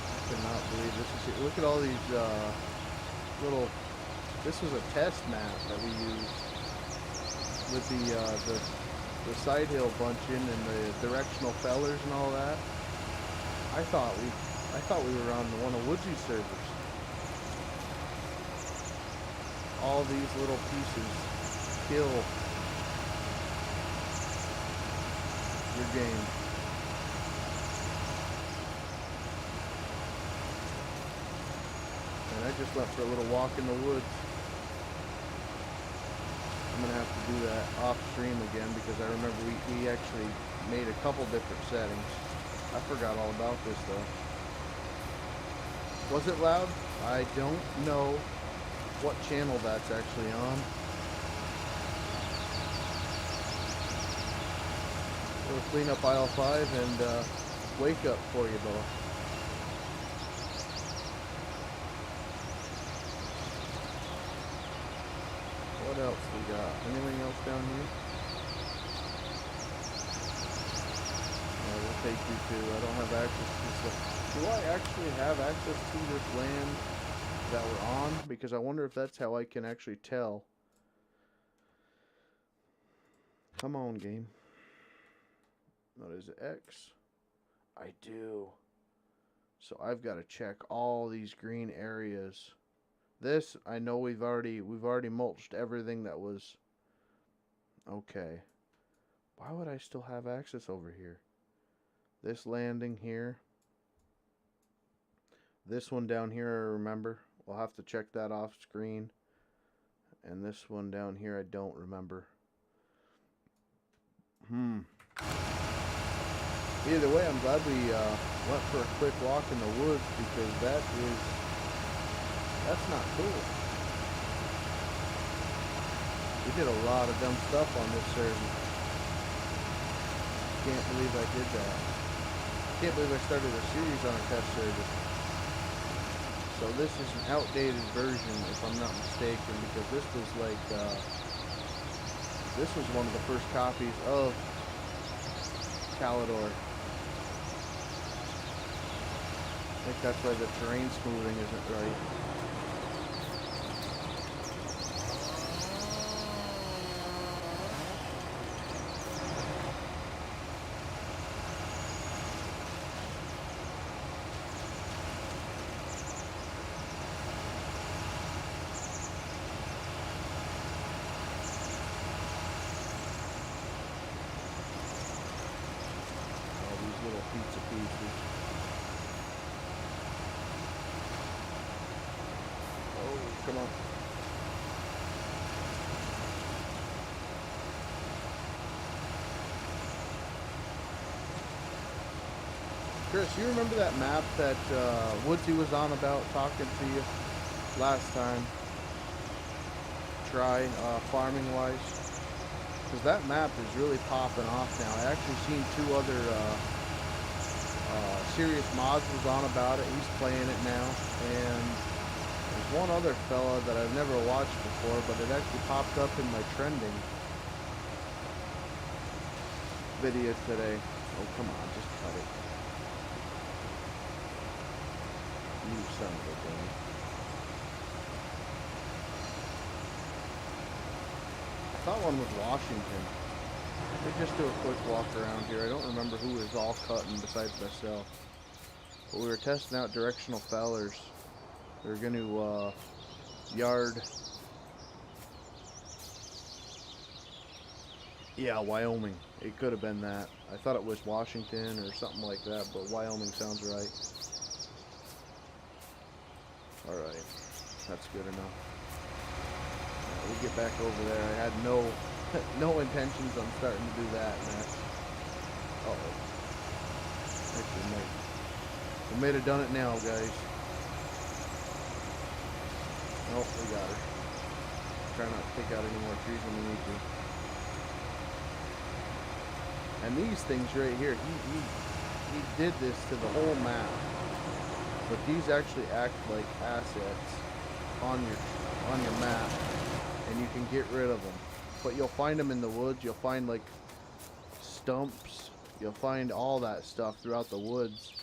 I cannot believe this is it. Look at all these little. This was a test map that we used with the side hill bunching and the directional fellers and all that. I thought we were on one of Woodsy's servers. All these little pieces kill your game. And I just went for a little walk in the woods. I'm gonna have to do that off stream again because I remember we actually made a couple different settings. I forgot all about this though. Was it loud? I don't know what channel that's actually on. We'll clean up aisle 5 and wake up for you, Bella. What else we got? Anything else down here? We'll take you to. I don't have access to this. Do I actually have access to this land that we're on? Because I wonder if that's how I can actually tell. Come on, game. What is it? X? I do. So I've got to check all these green areas. This, I know we've already mulched everything that was. Okay. Why would I still have access over here? This landing here. This one down here, I remember. We'll have to check that off screen. And this one down here, I don't remember. Either way, I'm glad we went for a quick walk in the woods because that's not cool. We did a lot of dumb stuff on this server. Can't believe I did that. Can't believe I started a series on a test server. So this is an outdated version, if I'm not mistaken, because this was like, this was one of the first copies of Kalador. I think that's why the terrain smoothing isn't right. Little pizza pieces. Oh, come on. Chris, you remember that map that Woodsy was on about talking to you last time? Try farming wise? Because that map is really popping off now. I actually seen 2 other Serious Mods was on about it. He's playing it now, and there's one other fella that I've never watched before, but it actually popped up in my trending video today. Oh, come on, just cut it. You son of a gun. I thought one was Washington. Let me just do a quick walk around here. I don't remember who was all cutting besides myself. But we were testing out directional fellers. They're going to yard. Yeah, Wyoming. It could have been that. I thought it was Washington or something like that, but Wyoming sounds right. Alright. That's good enough. We'll get back over there. I had no intentions on starting to do that next. Uh-oh. Actually, we might have done it now, guys. Oh, we got her. Try not to take out any more trees than we need to. And these things right here, he did this to the whole map. But these actually act like assets on your map, and you can get rid of them. But you'll find them in the woods. You'll find like stumps. You'll find all that stuff throughout the woods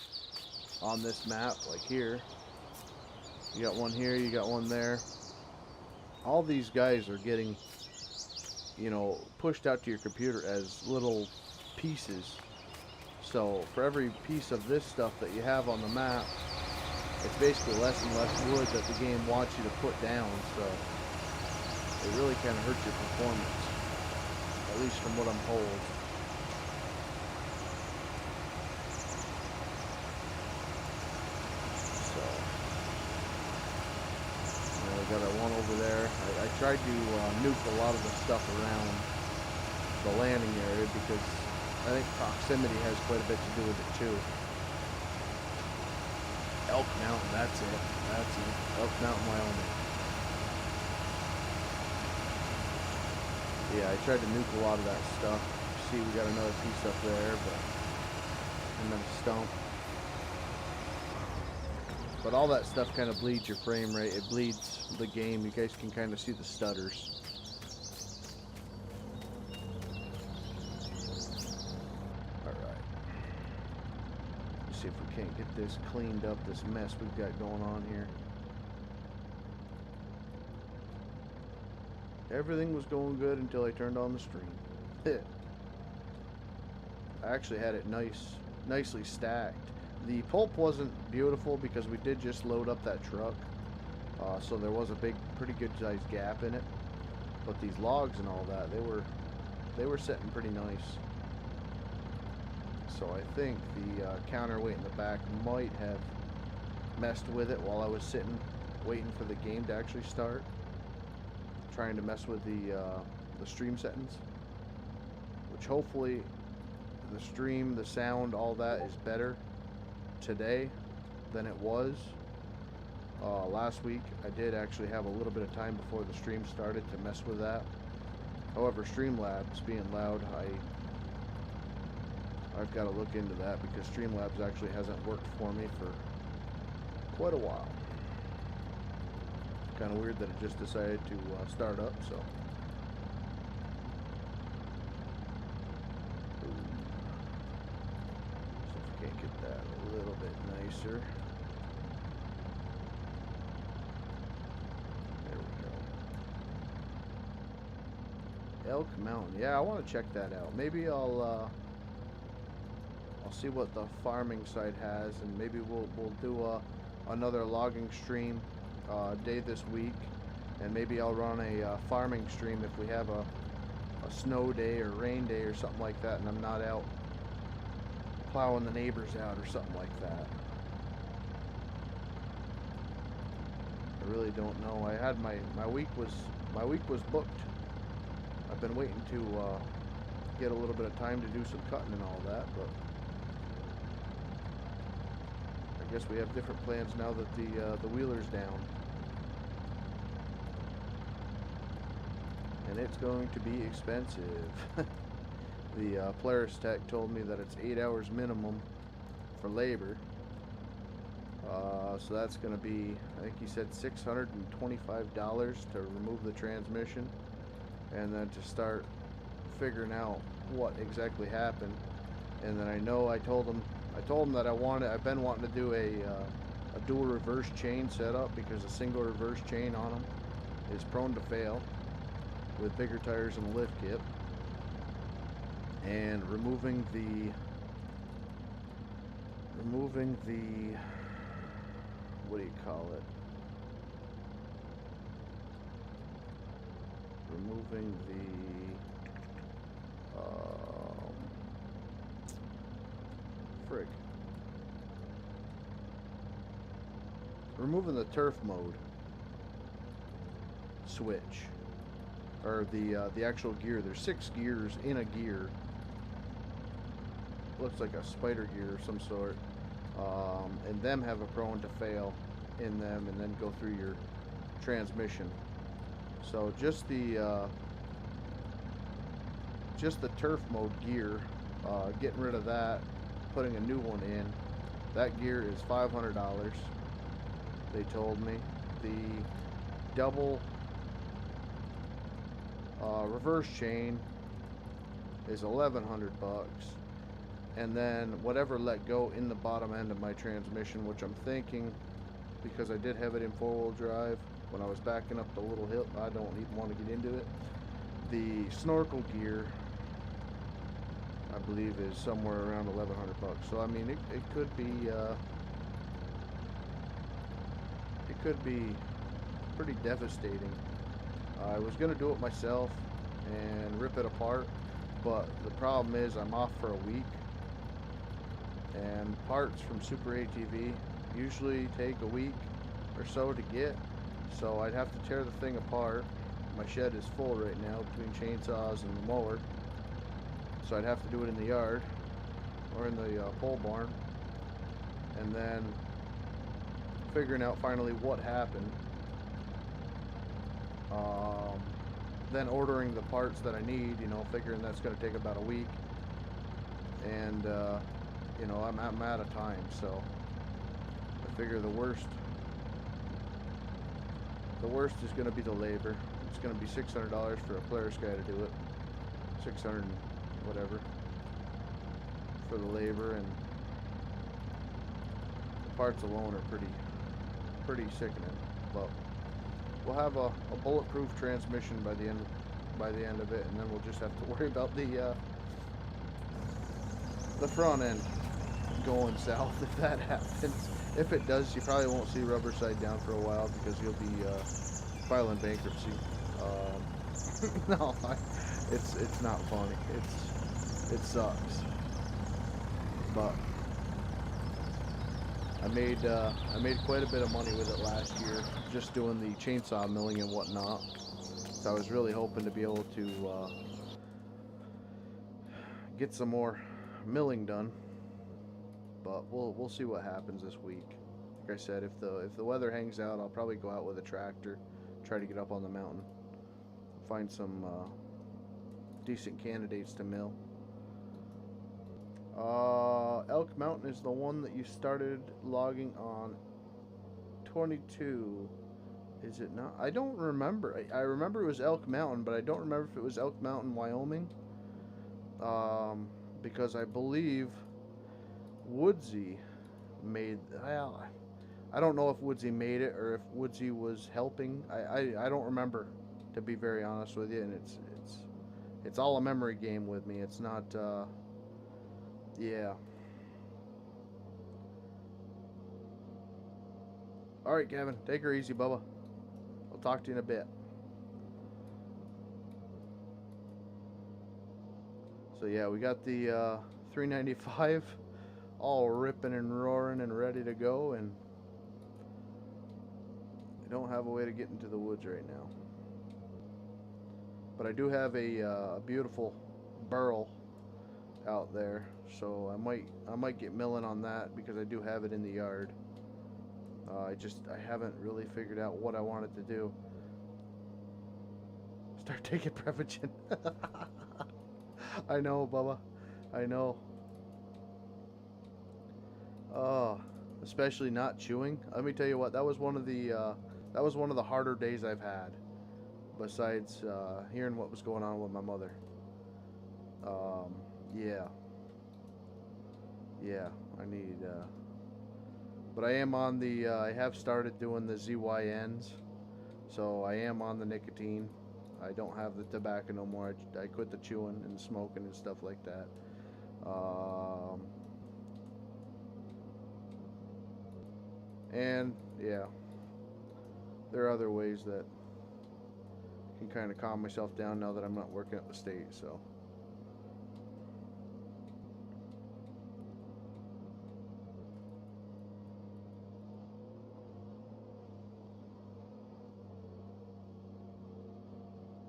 on this map. Like here, you got one here. You got one there. All these guys are getting, you know, pushed out to your computer as little pieces. So for every piece of this stuff that you have on the map, it's basically less and less wood that the game wants you to put down. So it really kind of hurts your performance, at least from what I'm told. So, you know, we got our one over there. I tried to nuke a lot of the stuff around the landing area because I think proximity has quite a bit to do with it too. Elk Mountain, that's it. That's it. Elk Mountain, Wyoming. Yeah, I tried to nuke a lot of that stuff. See, we got another piece up there, and then a stump. But all that stuff kind of bleeds your frame rate. It bleeds the game. You guys can kind of see the stutters. See if we can't get this cleaned up, this mess we've got going on here. Everything was going good until I turned on the stream. I actually had it nicely stacked. The pulp wasn't beautiful because we did just load up that truck, so there was a pretty good sized gap in it. But these logs and all that, they were sitting pretty nice. So I think the counterweight in the back might have messed with it while I was sitting waiting for the game to actually start, trying to mess with the stream settings, which hopefully the stream, the sound, all that is better today than it was last week. I did actually have a little bit of time before the stream started to mess with that. However, Streamlabs being loud, I've got to look into that because Streamlabs actually hasn't worked for me for quite a while. Kind of weird that it just decided to start up, so. See if we can't get that a little bit nicer. There we go. Elk Mountain. Yeah, I want to check that out. Maybe I'll see what the farming side has, and maybe we'll do another logging stream day this week, and maybe I'll run a farming stream if we have a snow day or rain day or something like that, and I'm not out plowing the neighbors out or something like that. I really don't know. I had my week was booked. I've been waiting to get a little bit of time to do some cutting and all that, but I guess we have different plans now that the wheeler's down. And it's going to be expensive. The Polaris Tech told me that it's 8 hours minimum for labor. So that's going to be, I think he said $625 to remove the transmission, and then to start figuring out what exactly happened. And then I told him that I've been wanting to do a dual reverse chain setup because a single reverse chain on them is prone to fail with bigger tires and a lift kit. And removing the what do you call it? Removing the frig. Removing the turf mode switch, or the actual gear. There's 6 gears in a gear. Looks like a spider gear of some sort, and them have a prone to fail in them and then go through your transmission. So just the turf mode gear getting rid of that, putting a new one in. That gear is $500. They told me the double reverse chain is 1,100 bucks, and then whatever let go in the bottom end of my transmission, which I'm thinking, because I did have it in four-wheel drive when I was backing up the little hill, I don't even want to get into it. The snorkel gear, I believe, is somewhere around 1,100 bucks. So I mean, it could be pretty devastating. I was gonna do it myself and rip it apart, but the problem is I'm off for a week, and parts from Super ATV usually take a week or so to get. So I'd have to tear the thing apart. My shed is full right now between chainsaws and the mower, so I'd have to do it in the yard or in the pole barn, and then figuring out finally what happened, then ordering the parts that I need, figuring that's going to take about a week, and I'm out of time, so I figure the worst is going to be the labor. It's going to be $600 for a Polaris guy to do it, 600 whatever for the labor, and the parts alone are pretty sickening. But we'll have a bulletproof transmission by the end of it, and then we'll just have to worry about the front end going south if that happens. If it does, you probably won't see rubber side down for a while because you'll be filing bankruptcy. No, it's not funny. It sucks. But I made quite a bit of money with it last year, just doing the chainsaw milling and whatnot. So I was really hoping to be able to get some more milling done. But we'll see what happens this week. Like I said, if the weather hangs out, I'll probably go out with a tractor, try to get up on the mountain, find some decent candidates to mill. Elk Mountain is the one that you started logging on 22. Is it not? I don't remember. I remember it was Elk Mountain, but I don't remember if it was Elk Mountain, Wyoming. Because I believe Woodsy made. Well, I don't know if Woodsy made it or if Woodsy was helping. I don't remember, to be very honest with you, and it's all a memory game with me. It's not. Yeah. All right, Kevin, take her easy, Bubba. I'll talk to you in a bit. So yeah, we got the 395 all ripping and roaring and ready to go, and I don't have a way to get into the woods right now. But I do have a beautiful burl out there, so I might get milling on that because I do have it in the yard. I haven't really figured out what I wanted to do. Start taking Prevagen. I know, Bubba. I know. Especially not chewing. Let me tell you what. That was one of the harder days I've had. Besides hearing what was going on with my mother. Yeah. I need. But I am on the. I have started doing the ZYNs, so I am on the nicotine. I don't have the tobacco no more. I quit the chewing and smoking and stuff like that. And yeah, there are other ways that I can kind of calm myself down now that I'm not working at the state. So.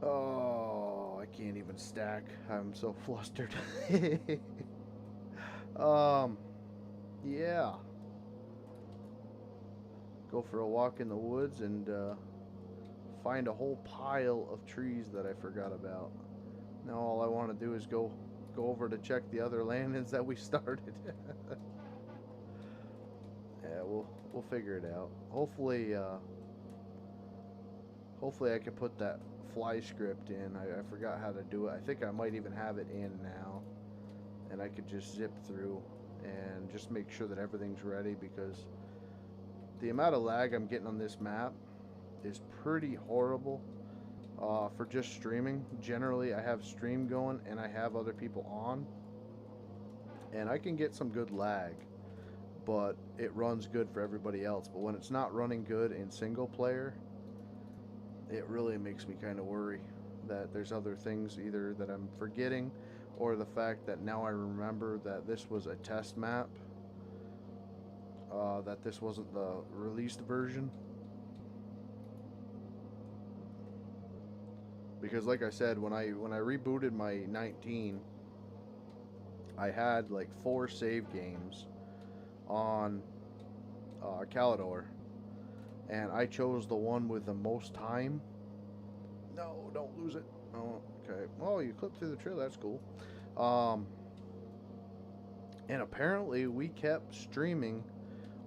Oh, I can't even stack. I'm so flustered. Yeah. Go for a walk in the woods and find a whole pile of trees that I forgot about. Now all I want to do is go go over to check the other landings that we started. Yeah, we'll figure it out. Hopefully I can put that fly script in. I forgot how to do it. I think I might even have it in now, and I could just zip through and just make sure that everything's ready, because the amount of lag I'm getting on this map is pretty horrible for just streaming. Generally, I have stream going and I have other people on, and I can get some good lag, but it runs good for everybody else. But when it's not running good in single player, it really makes me kind of worry that there's other things either that I'm forgetting, or the fact that now I remember that this was a test map, that this wasn't the released version. Because like I said, when I rebooted my 19, I had like 4 save games on Kalador, and I chose the one with the most time. No, don't lose it. Oh, okay. Oh, you clipped through the trail. That's cool. And apparently we kept streaming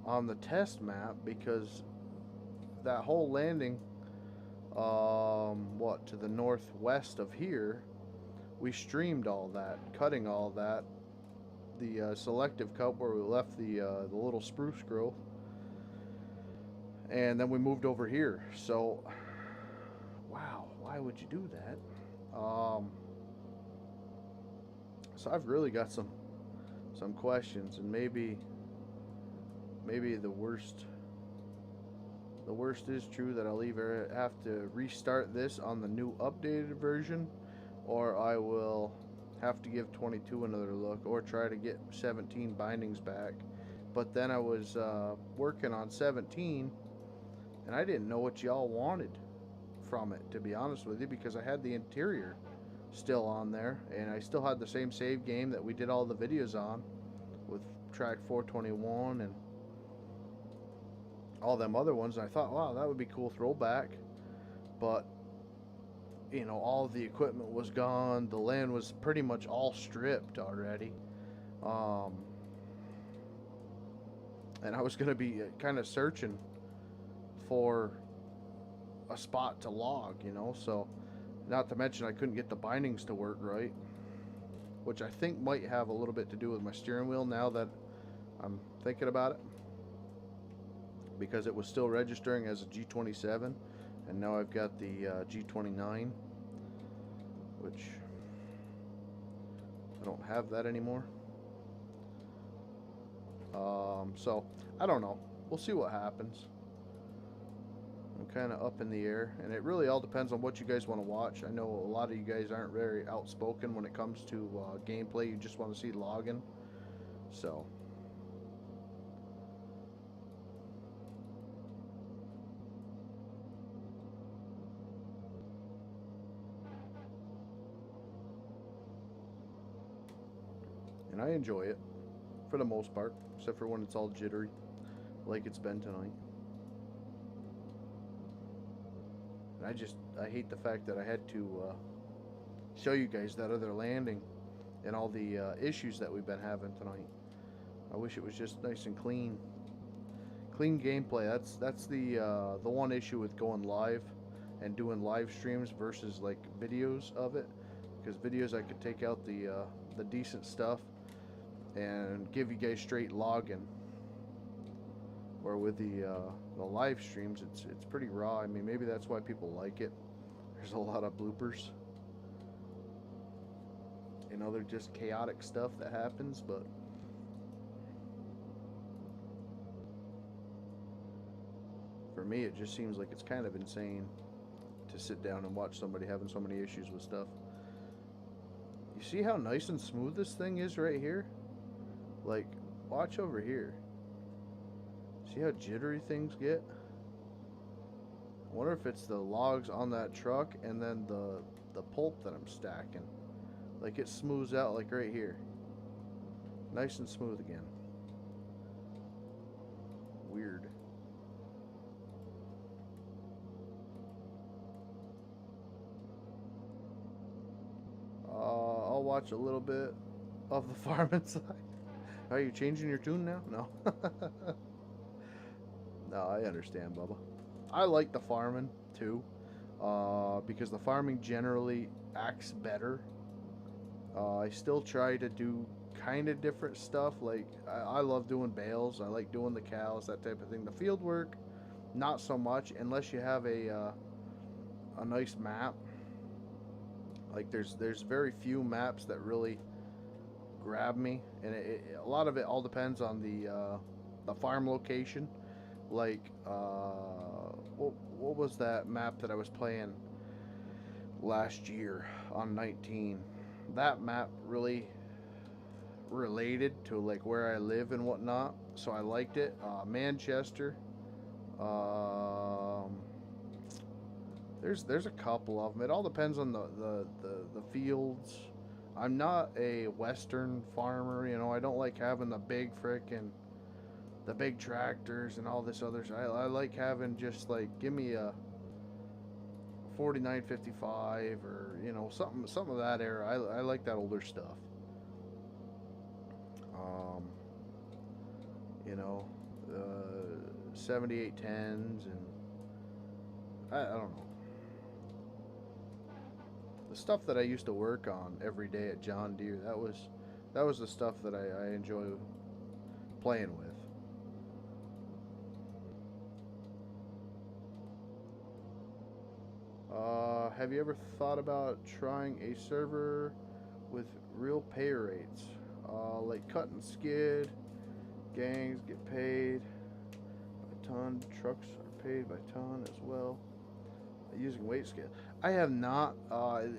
on the test map, because that whole landing, to the northwest of here, we streamed all that, cutting all that. The selective cut where we left the little spruce growth, and then we moved over here. So, wow, why would you do that? So I've really got some questions, and maybe the worst is true, that I'll either have to restart this on the new updated version, or I will have to give 22 another look, or try to get 17 bindings back. But then I was working on 17, and I didn't know what y'all wanted from it, to be honest with you, because I had the interior still on there, and I still had the same save game that we did all the videos on, with track 421 and all them other ones. And I thought, wow, that would be cool throwback. But you know, all of the equipment was gone. The land was pretty much all stripped already. And I was going to be kind of searching for a spot to log, you know. So, not to mention I couldn't get the bindings to work right, which I think might have a little bit to do with my steering wheel, now that I'm thinking about it, because it was still registering as a G27, and now I've got the G29, which I don't have that anymore. So I don't know. We'll see what happens. I'm kind of up in the air, and it really all depends on what you guys want to watch. I know a lot of you guys aren't very outspoken when it comes to gameplay. You just want to see logging. So and I enjoy it for the most part, except for when it's all jittery, like it's been tonight. And I hate the fact that I had to show you guys that other landing and all the issues that we've been having tonight. I wish it was just nice and clean gameplay. That's the one issue with going live and doing live streams versus like videos of it, because videos I could take out the decent stuff and give you guys straight logging, or with the live streams, it's pretty raw. I mean, maybe that's why people like it. There's a lot of bloopers, you know, they're just chaotic stuff that happens. But for me, it just seems like it's kind of insane to sit down and watch somebody having so many issues with stuff. You see how nice and smooth this thing is right here? Like, watch over here. See how jittery things get? I wonder if it's the logs on that truck and then the pulp that I'm stacking. Like, it smooths out like right here. Nice and smooth again. Weird. I'll watch a little bit of the farming side. Are you changing your tune now? No. No, I understand, Bubba. I like the farming too, because the farming generally acts better. I still try to do kind of different stuff. Like I love doing bales. I like doing the cows, that type of thing. The field work, not so much, unless you have a nice map. Like there's very few maps that really grab me, and a lot of it all depends on the farm location. Like what was that map that I was playing last year on 19? That map really related to like where I live and whatnot, so I liked it. Manchester. Um, there's a couple of them. It all depends on the fields. I'm not a Western farmer, you know. I don't like having the big tractors and all this other. I like having just like give me a 4955 or something of that era. I like that older stuff. Um, you know, 7810s and I don't know. The stuff that I used to work on every day at John Deere, that was the stuff that I enjoy playing with. Have you ever thought about trying a server with real pay rates? Like cut and skid, gangs get paid by ton, trucks are paid by ton as well. Using weight scale. I have not.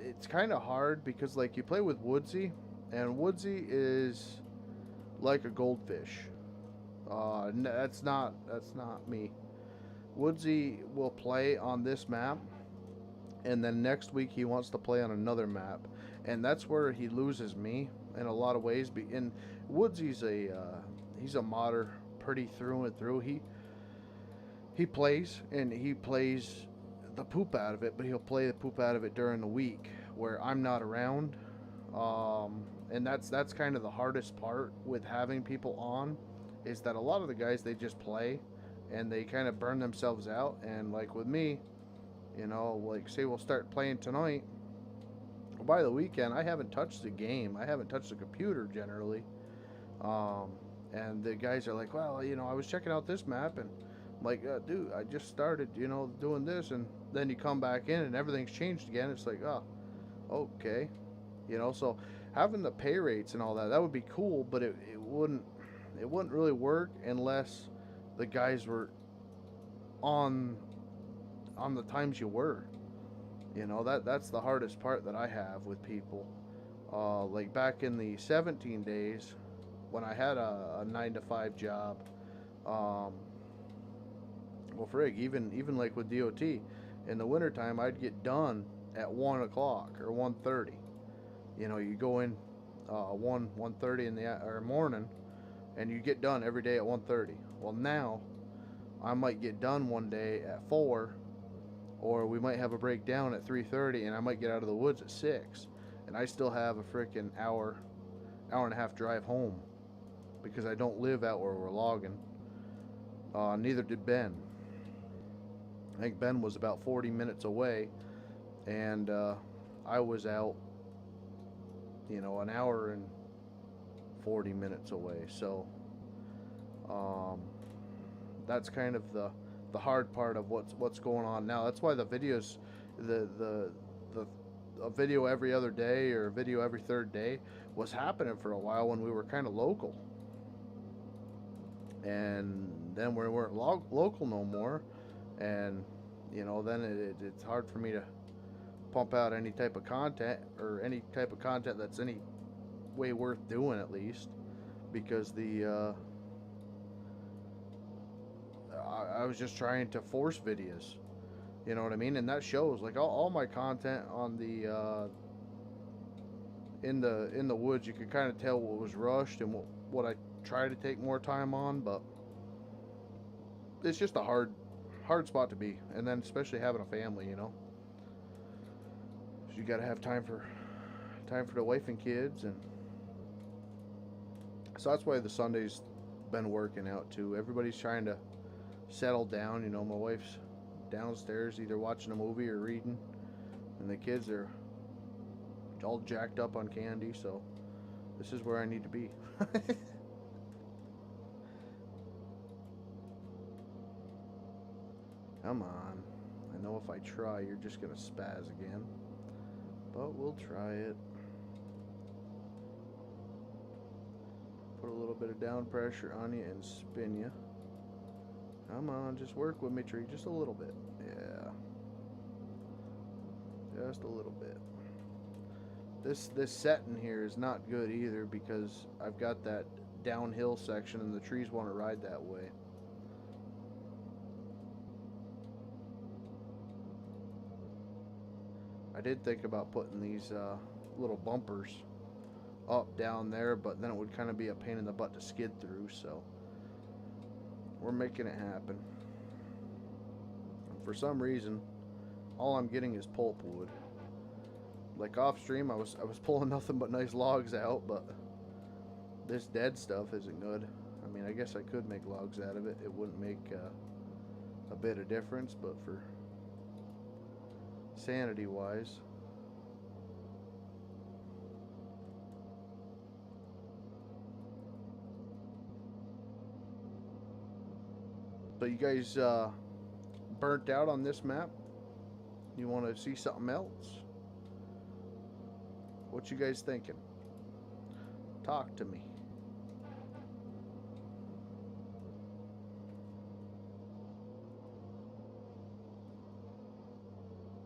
It's kind of hard because like you play with Woodsy, and Woodsy is like a goldfish. That's not me. Woodsy will play on this map, and then next week he wants to play on another map, and that's where he loses me in a lot of ways. And Woodsy's he's a modder pretty through and through. He plays and he plays the poop out of it, but he'll play the poop out of it during the week where I'm not around. And that's kind of the hardest part with having people on, is that a lot of the guys, they just play and they kind of burn themselves out. And like with me, like say we'll start playing tonight. Well, by the weekend, I haven't touched the game. I haven't touched the computer generally. Um, and the guys are like, well, I was checking out this map, and I'm like, dude, I just started, doing this, and then you come back in and everything's changed again. It's like, oh, okay, so having the pay rates and all that would be cool, but it wouldn't really work unless the guys were on the times you were. That's the hardest part that I have with people. Like back in the 17 days when I had a 9 to 5 job. Well, frig, even like with DOT, in the wintertime, I'd get done at 1 o'clock or 1:30. You go in 1:30 in the morning, and you get done every day at 1:30. Well, now I might get done one day at 4, or we might have a breakdown at 3:30, and I might get out of the woods at 6, and I still have a freaking hour and a half drive home because I don't live out where we're logging. Neither did Ben. I think Ben was about 40 minutes away, and I was out, an hour and 40 minutes away. So that's kind of the hard part of what's going on now. That's why the videos, the a video every other day or a video every third day was happening for a while when we were kind of local, and then we weren't local no more, and then it's hard for me to pump out any type of content or any type of content that's any way worth doing, at least because I was just trying to force videos, you know what I mean, and that shows. Like all my content on the in the woods, you could kind of tell what was rushed and what I try to take more time on, but it's just a hard spot to be, and then especially having a family, so you got to have time for time for the wife and kids, and so that's why the Sunday's been working out too. Everybody's trying to settle down. You know, my wife's downstairs either watching a movie or reading, and the kids are all jacked up on candy, so this is where I need to be. Come on. I know if I try, you're just going to spaz again. But we'll try it. Put a little bit of down pressure on you and spin you. Come on, just work with me, tree. Just a little bit. Yeah. Just a little bit. This setting here is not good either because I've got that downhill section and the trees want to ride that way. I did think about putting these little bumpers up down there, but then it would kind of be a pain in the butt to skid through, so we're making it happen. And for some reason, all I'm getting is pulp wood. Like off stream, I was pulling nothing but nice logs out, but this dead stuff isn't good. I mean, I guess I could make logs out of it. It wouldn't make a bit of difference, but for sanity wise, so you guys burnt out on this map? You want to see something else? What you guys thinking? Talk to me.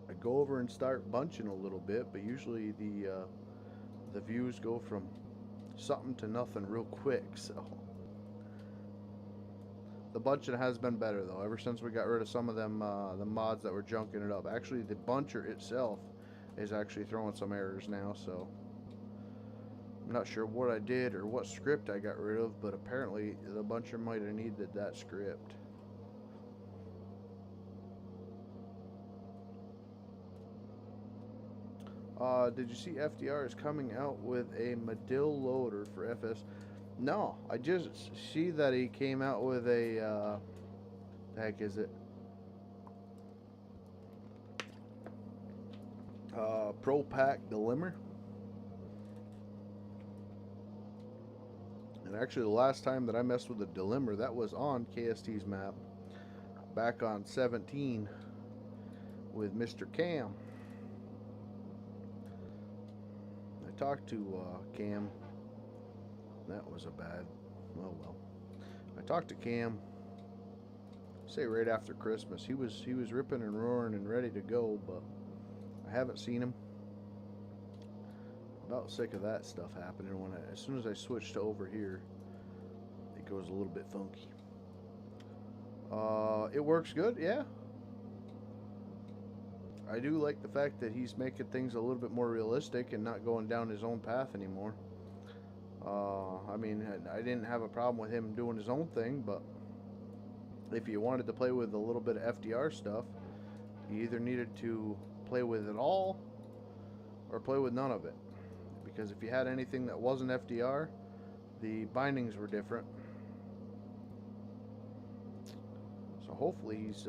I go over and start bunching a little bit, but usually the views go from something to nothing real quick, so the bunching has been better though ever since we got rid of some of them the mods that were junking it up. Actually, the buncher itself is actually throwing some errors now, so I'm not sure what I did or what script I got rid of, but apparently the buncher might have needed that script. Did you see FDR is coming out with a Medill loader for FS? No, I just see that he came out with a, the heck is it? Pro Pack Delimmer. And actually the last time that I messed with a Delimmer, that was on KST's map. Back on 17 with Mr. Cam. I talked to Cam. That was a bad, oh well. I talked to Cam, say right after Christmas. He was ripping and roaring and ready to go, but I haven't seen him. About sick of that stuff happening. As soon as I switched over here, it goes a little bit funky. It works good, yeah. I do like the fact that he's making things a little bit more realistic and not going down his own path anymore. I mean, I didn't have a problem with him doing his own thing, but if you wanted to play with a little bit of FDR stuff, you either needed to play with it all or play with none of it. Because if you had anything that wasn't FDR, the bindings were different. So hopefully he's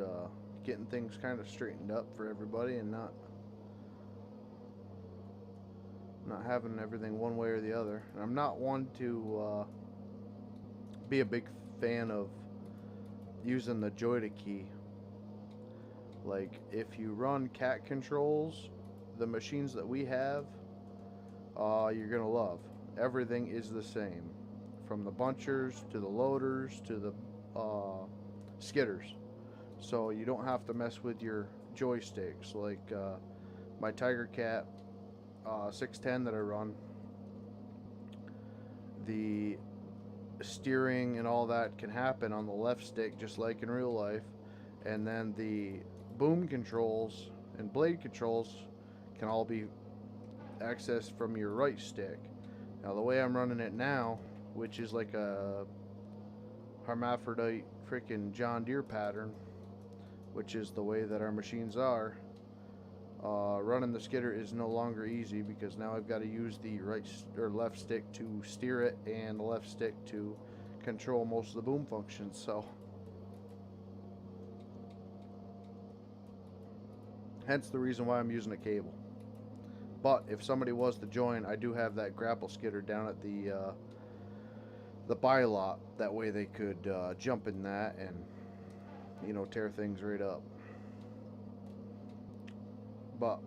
getting things kind of straightened up for everybody and not having everything one way or the other. And I'm not one to be a big fan of using the joystick key. Like, if you run cat controls, the machines that we have, you're gonna love. Everything is the same, from the bunchers to the loaders to the skidders. So you don't have to mess with your joysticks. Like my Tiger Cat 610 that I run, the steering and all that can happen on the left stick just like in real life, and then the boom controls and blade controls can all be accessed from your right stick. Now the way I'm running it now, which is like a hermaphrodite freaking John Deere pattern, which is the way that our machines are, Running the skidder is no longer easy because now I've got to use the right or left stick to steer it and the left stick to control most of the boom functions. So, hence the reason why I'm using a cable. But if somebody was to join, I do have that grapple skidder down at the buy lot. That way they could jump in that and, you know, tear things right up. But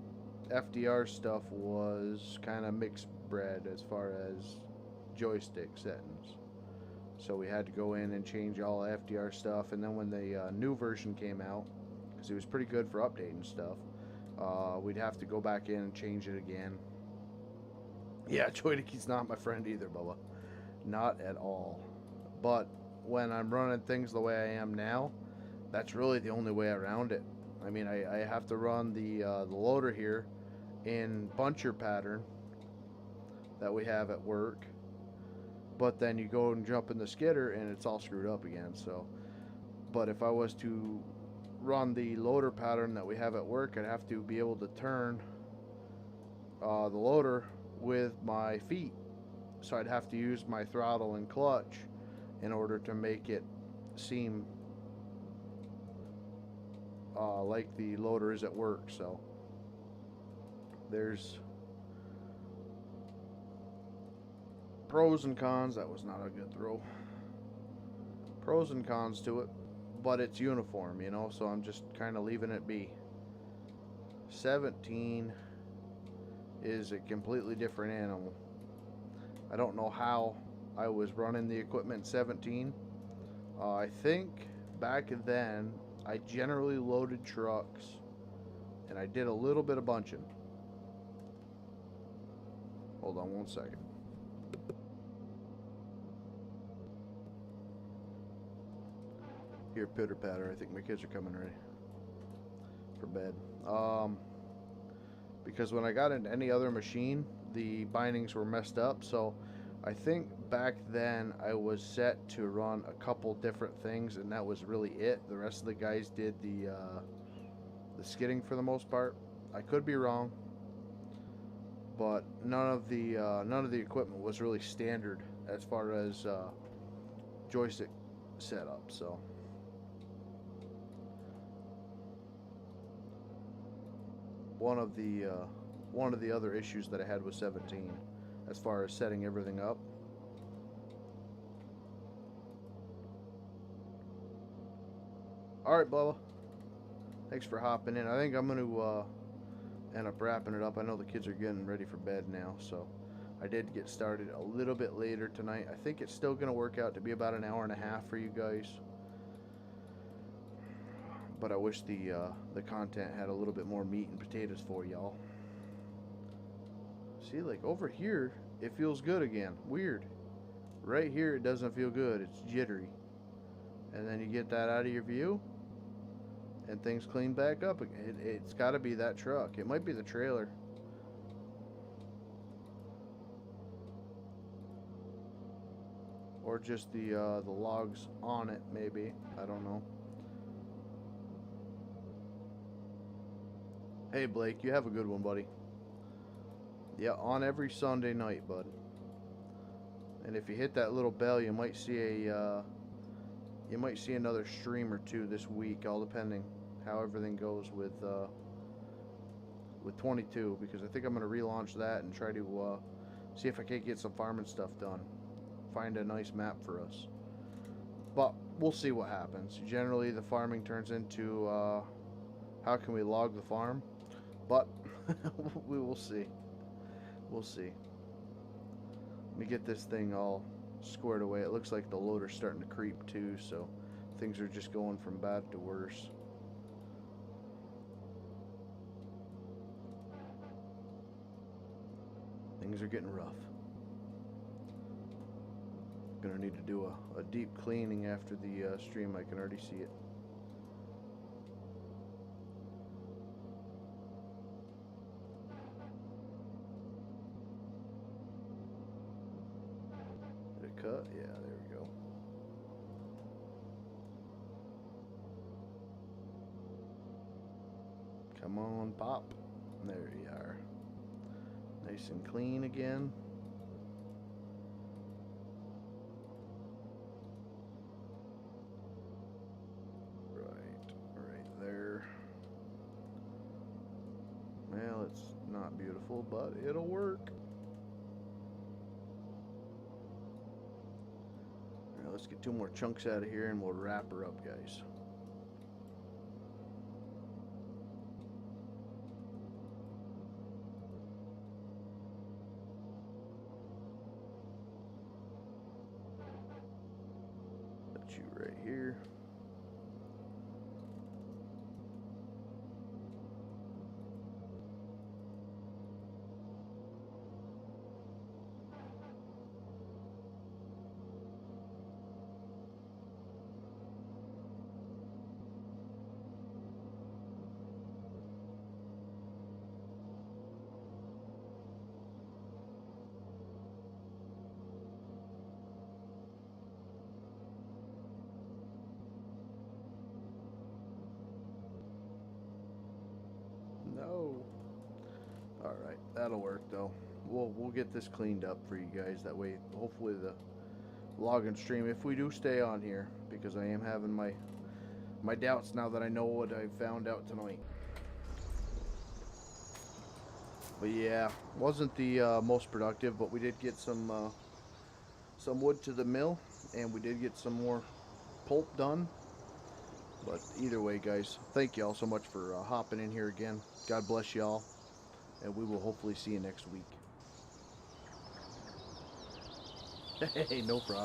FDR stuff was kind of mixed bread as far as joystick settings. So we had to go in and change all FDR stuff. And then when the new version came out, because it was pretty good for updating stuff, we'd have to go back in and change it again. Yeah, Joydicky's not my friend either, Bubba. Not at all. But when I'm running things the way I am now, that's really the only way around it. I mean, I have to run the loader here in buncher pattern that we have at work. But then you go and jump in the skidder and it's all screwed up again. So, but if I was to run the loader pattern that we have at work, I'd have to be able to turn the loader with my feet. So I'd have to use my throttle and clutch in order to make it seem like the loader is at work. So there's pros and cons. That was not a good throw. Pros and cons to it, but it's uniform, you know, so I'm just kind of leaving it be. 17 is a completely different animal. I don't know how I was running the equipment 17. I think back then I generally loaded trucks and I did a little bit of bunching. Hold on one second. Here, pitter patter. I think my kids are coming ready for bed. Because when I got into any other machine, the bindings were messed up. So I think back then I was set to run a couple different things, and that was really it. The rest of the guys did the skidding for the most part. I could be wrong, but none of the equipment was really standard as far as joystick setup. So. One of the other issues that I had with 17 as far as setting everything up. Alright, Bubba. Thanks for hopping in. I think I'm going to end up wrapping it up. I know the kids are getting ready for bed now, so I did get started a little bit later tonight. I think it's still going to work out to be about an hour and a half for you guys. But I wish the content had a little bit more meat and potatoes for y'all. See, like over here, it feels good again. Weird. Right here, it doesn't feel good. It's jittery. And then you get that out of your view, and things clean back up. It's got to be that truck. It might be the trailer. Or just the logs on it, maybe. I don't know. Hey, Blake, you have a good one, buddy. Yeah, on every Sunday night, bud. And if you hit that little bell, you might see another stream or two this week, all depending how everything goes with 22, because I think I'm going to relaunch that and try to see if I can't get some farming stuff done. Find a nice map for us. But we'll see what happens. Generally, the farming turns into how can we log the farm? But we will see. We'll see. Let me get this thing all squared away. It looks like the loader's starting to creep too, so things are just going from bad to worse. Things are getting rough. Gonna need to do a deep cleaning after the stream. I can already see it. Cut? Yeah, there we go. Come on, Pop. There you are. Nice and clean again. Right there. Well, it's not beautiful, but it'll work. Alright, let's get 2 more chunks out of here and we'll wrap her up, guys. Put you right here. No. All right, that'll work though. We'll get this cleaned up for you guys. That way, hopefully the login stream, if we do stay on here, because I am having my doubts now that I know what I found out tonight. But yeah, wasn't the most productive, but we did get some wood to the mill, and we did get some more pulp done. But either way, guys, thank y'all so much for hopping in here again. God bless y'all, and we will hopefully see you next week. Hey, no problem.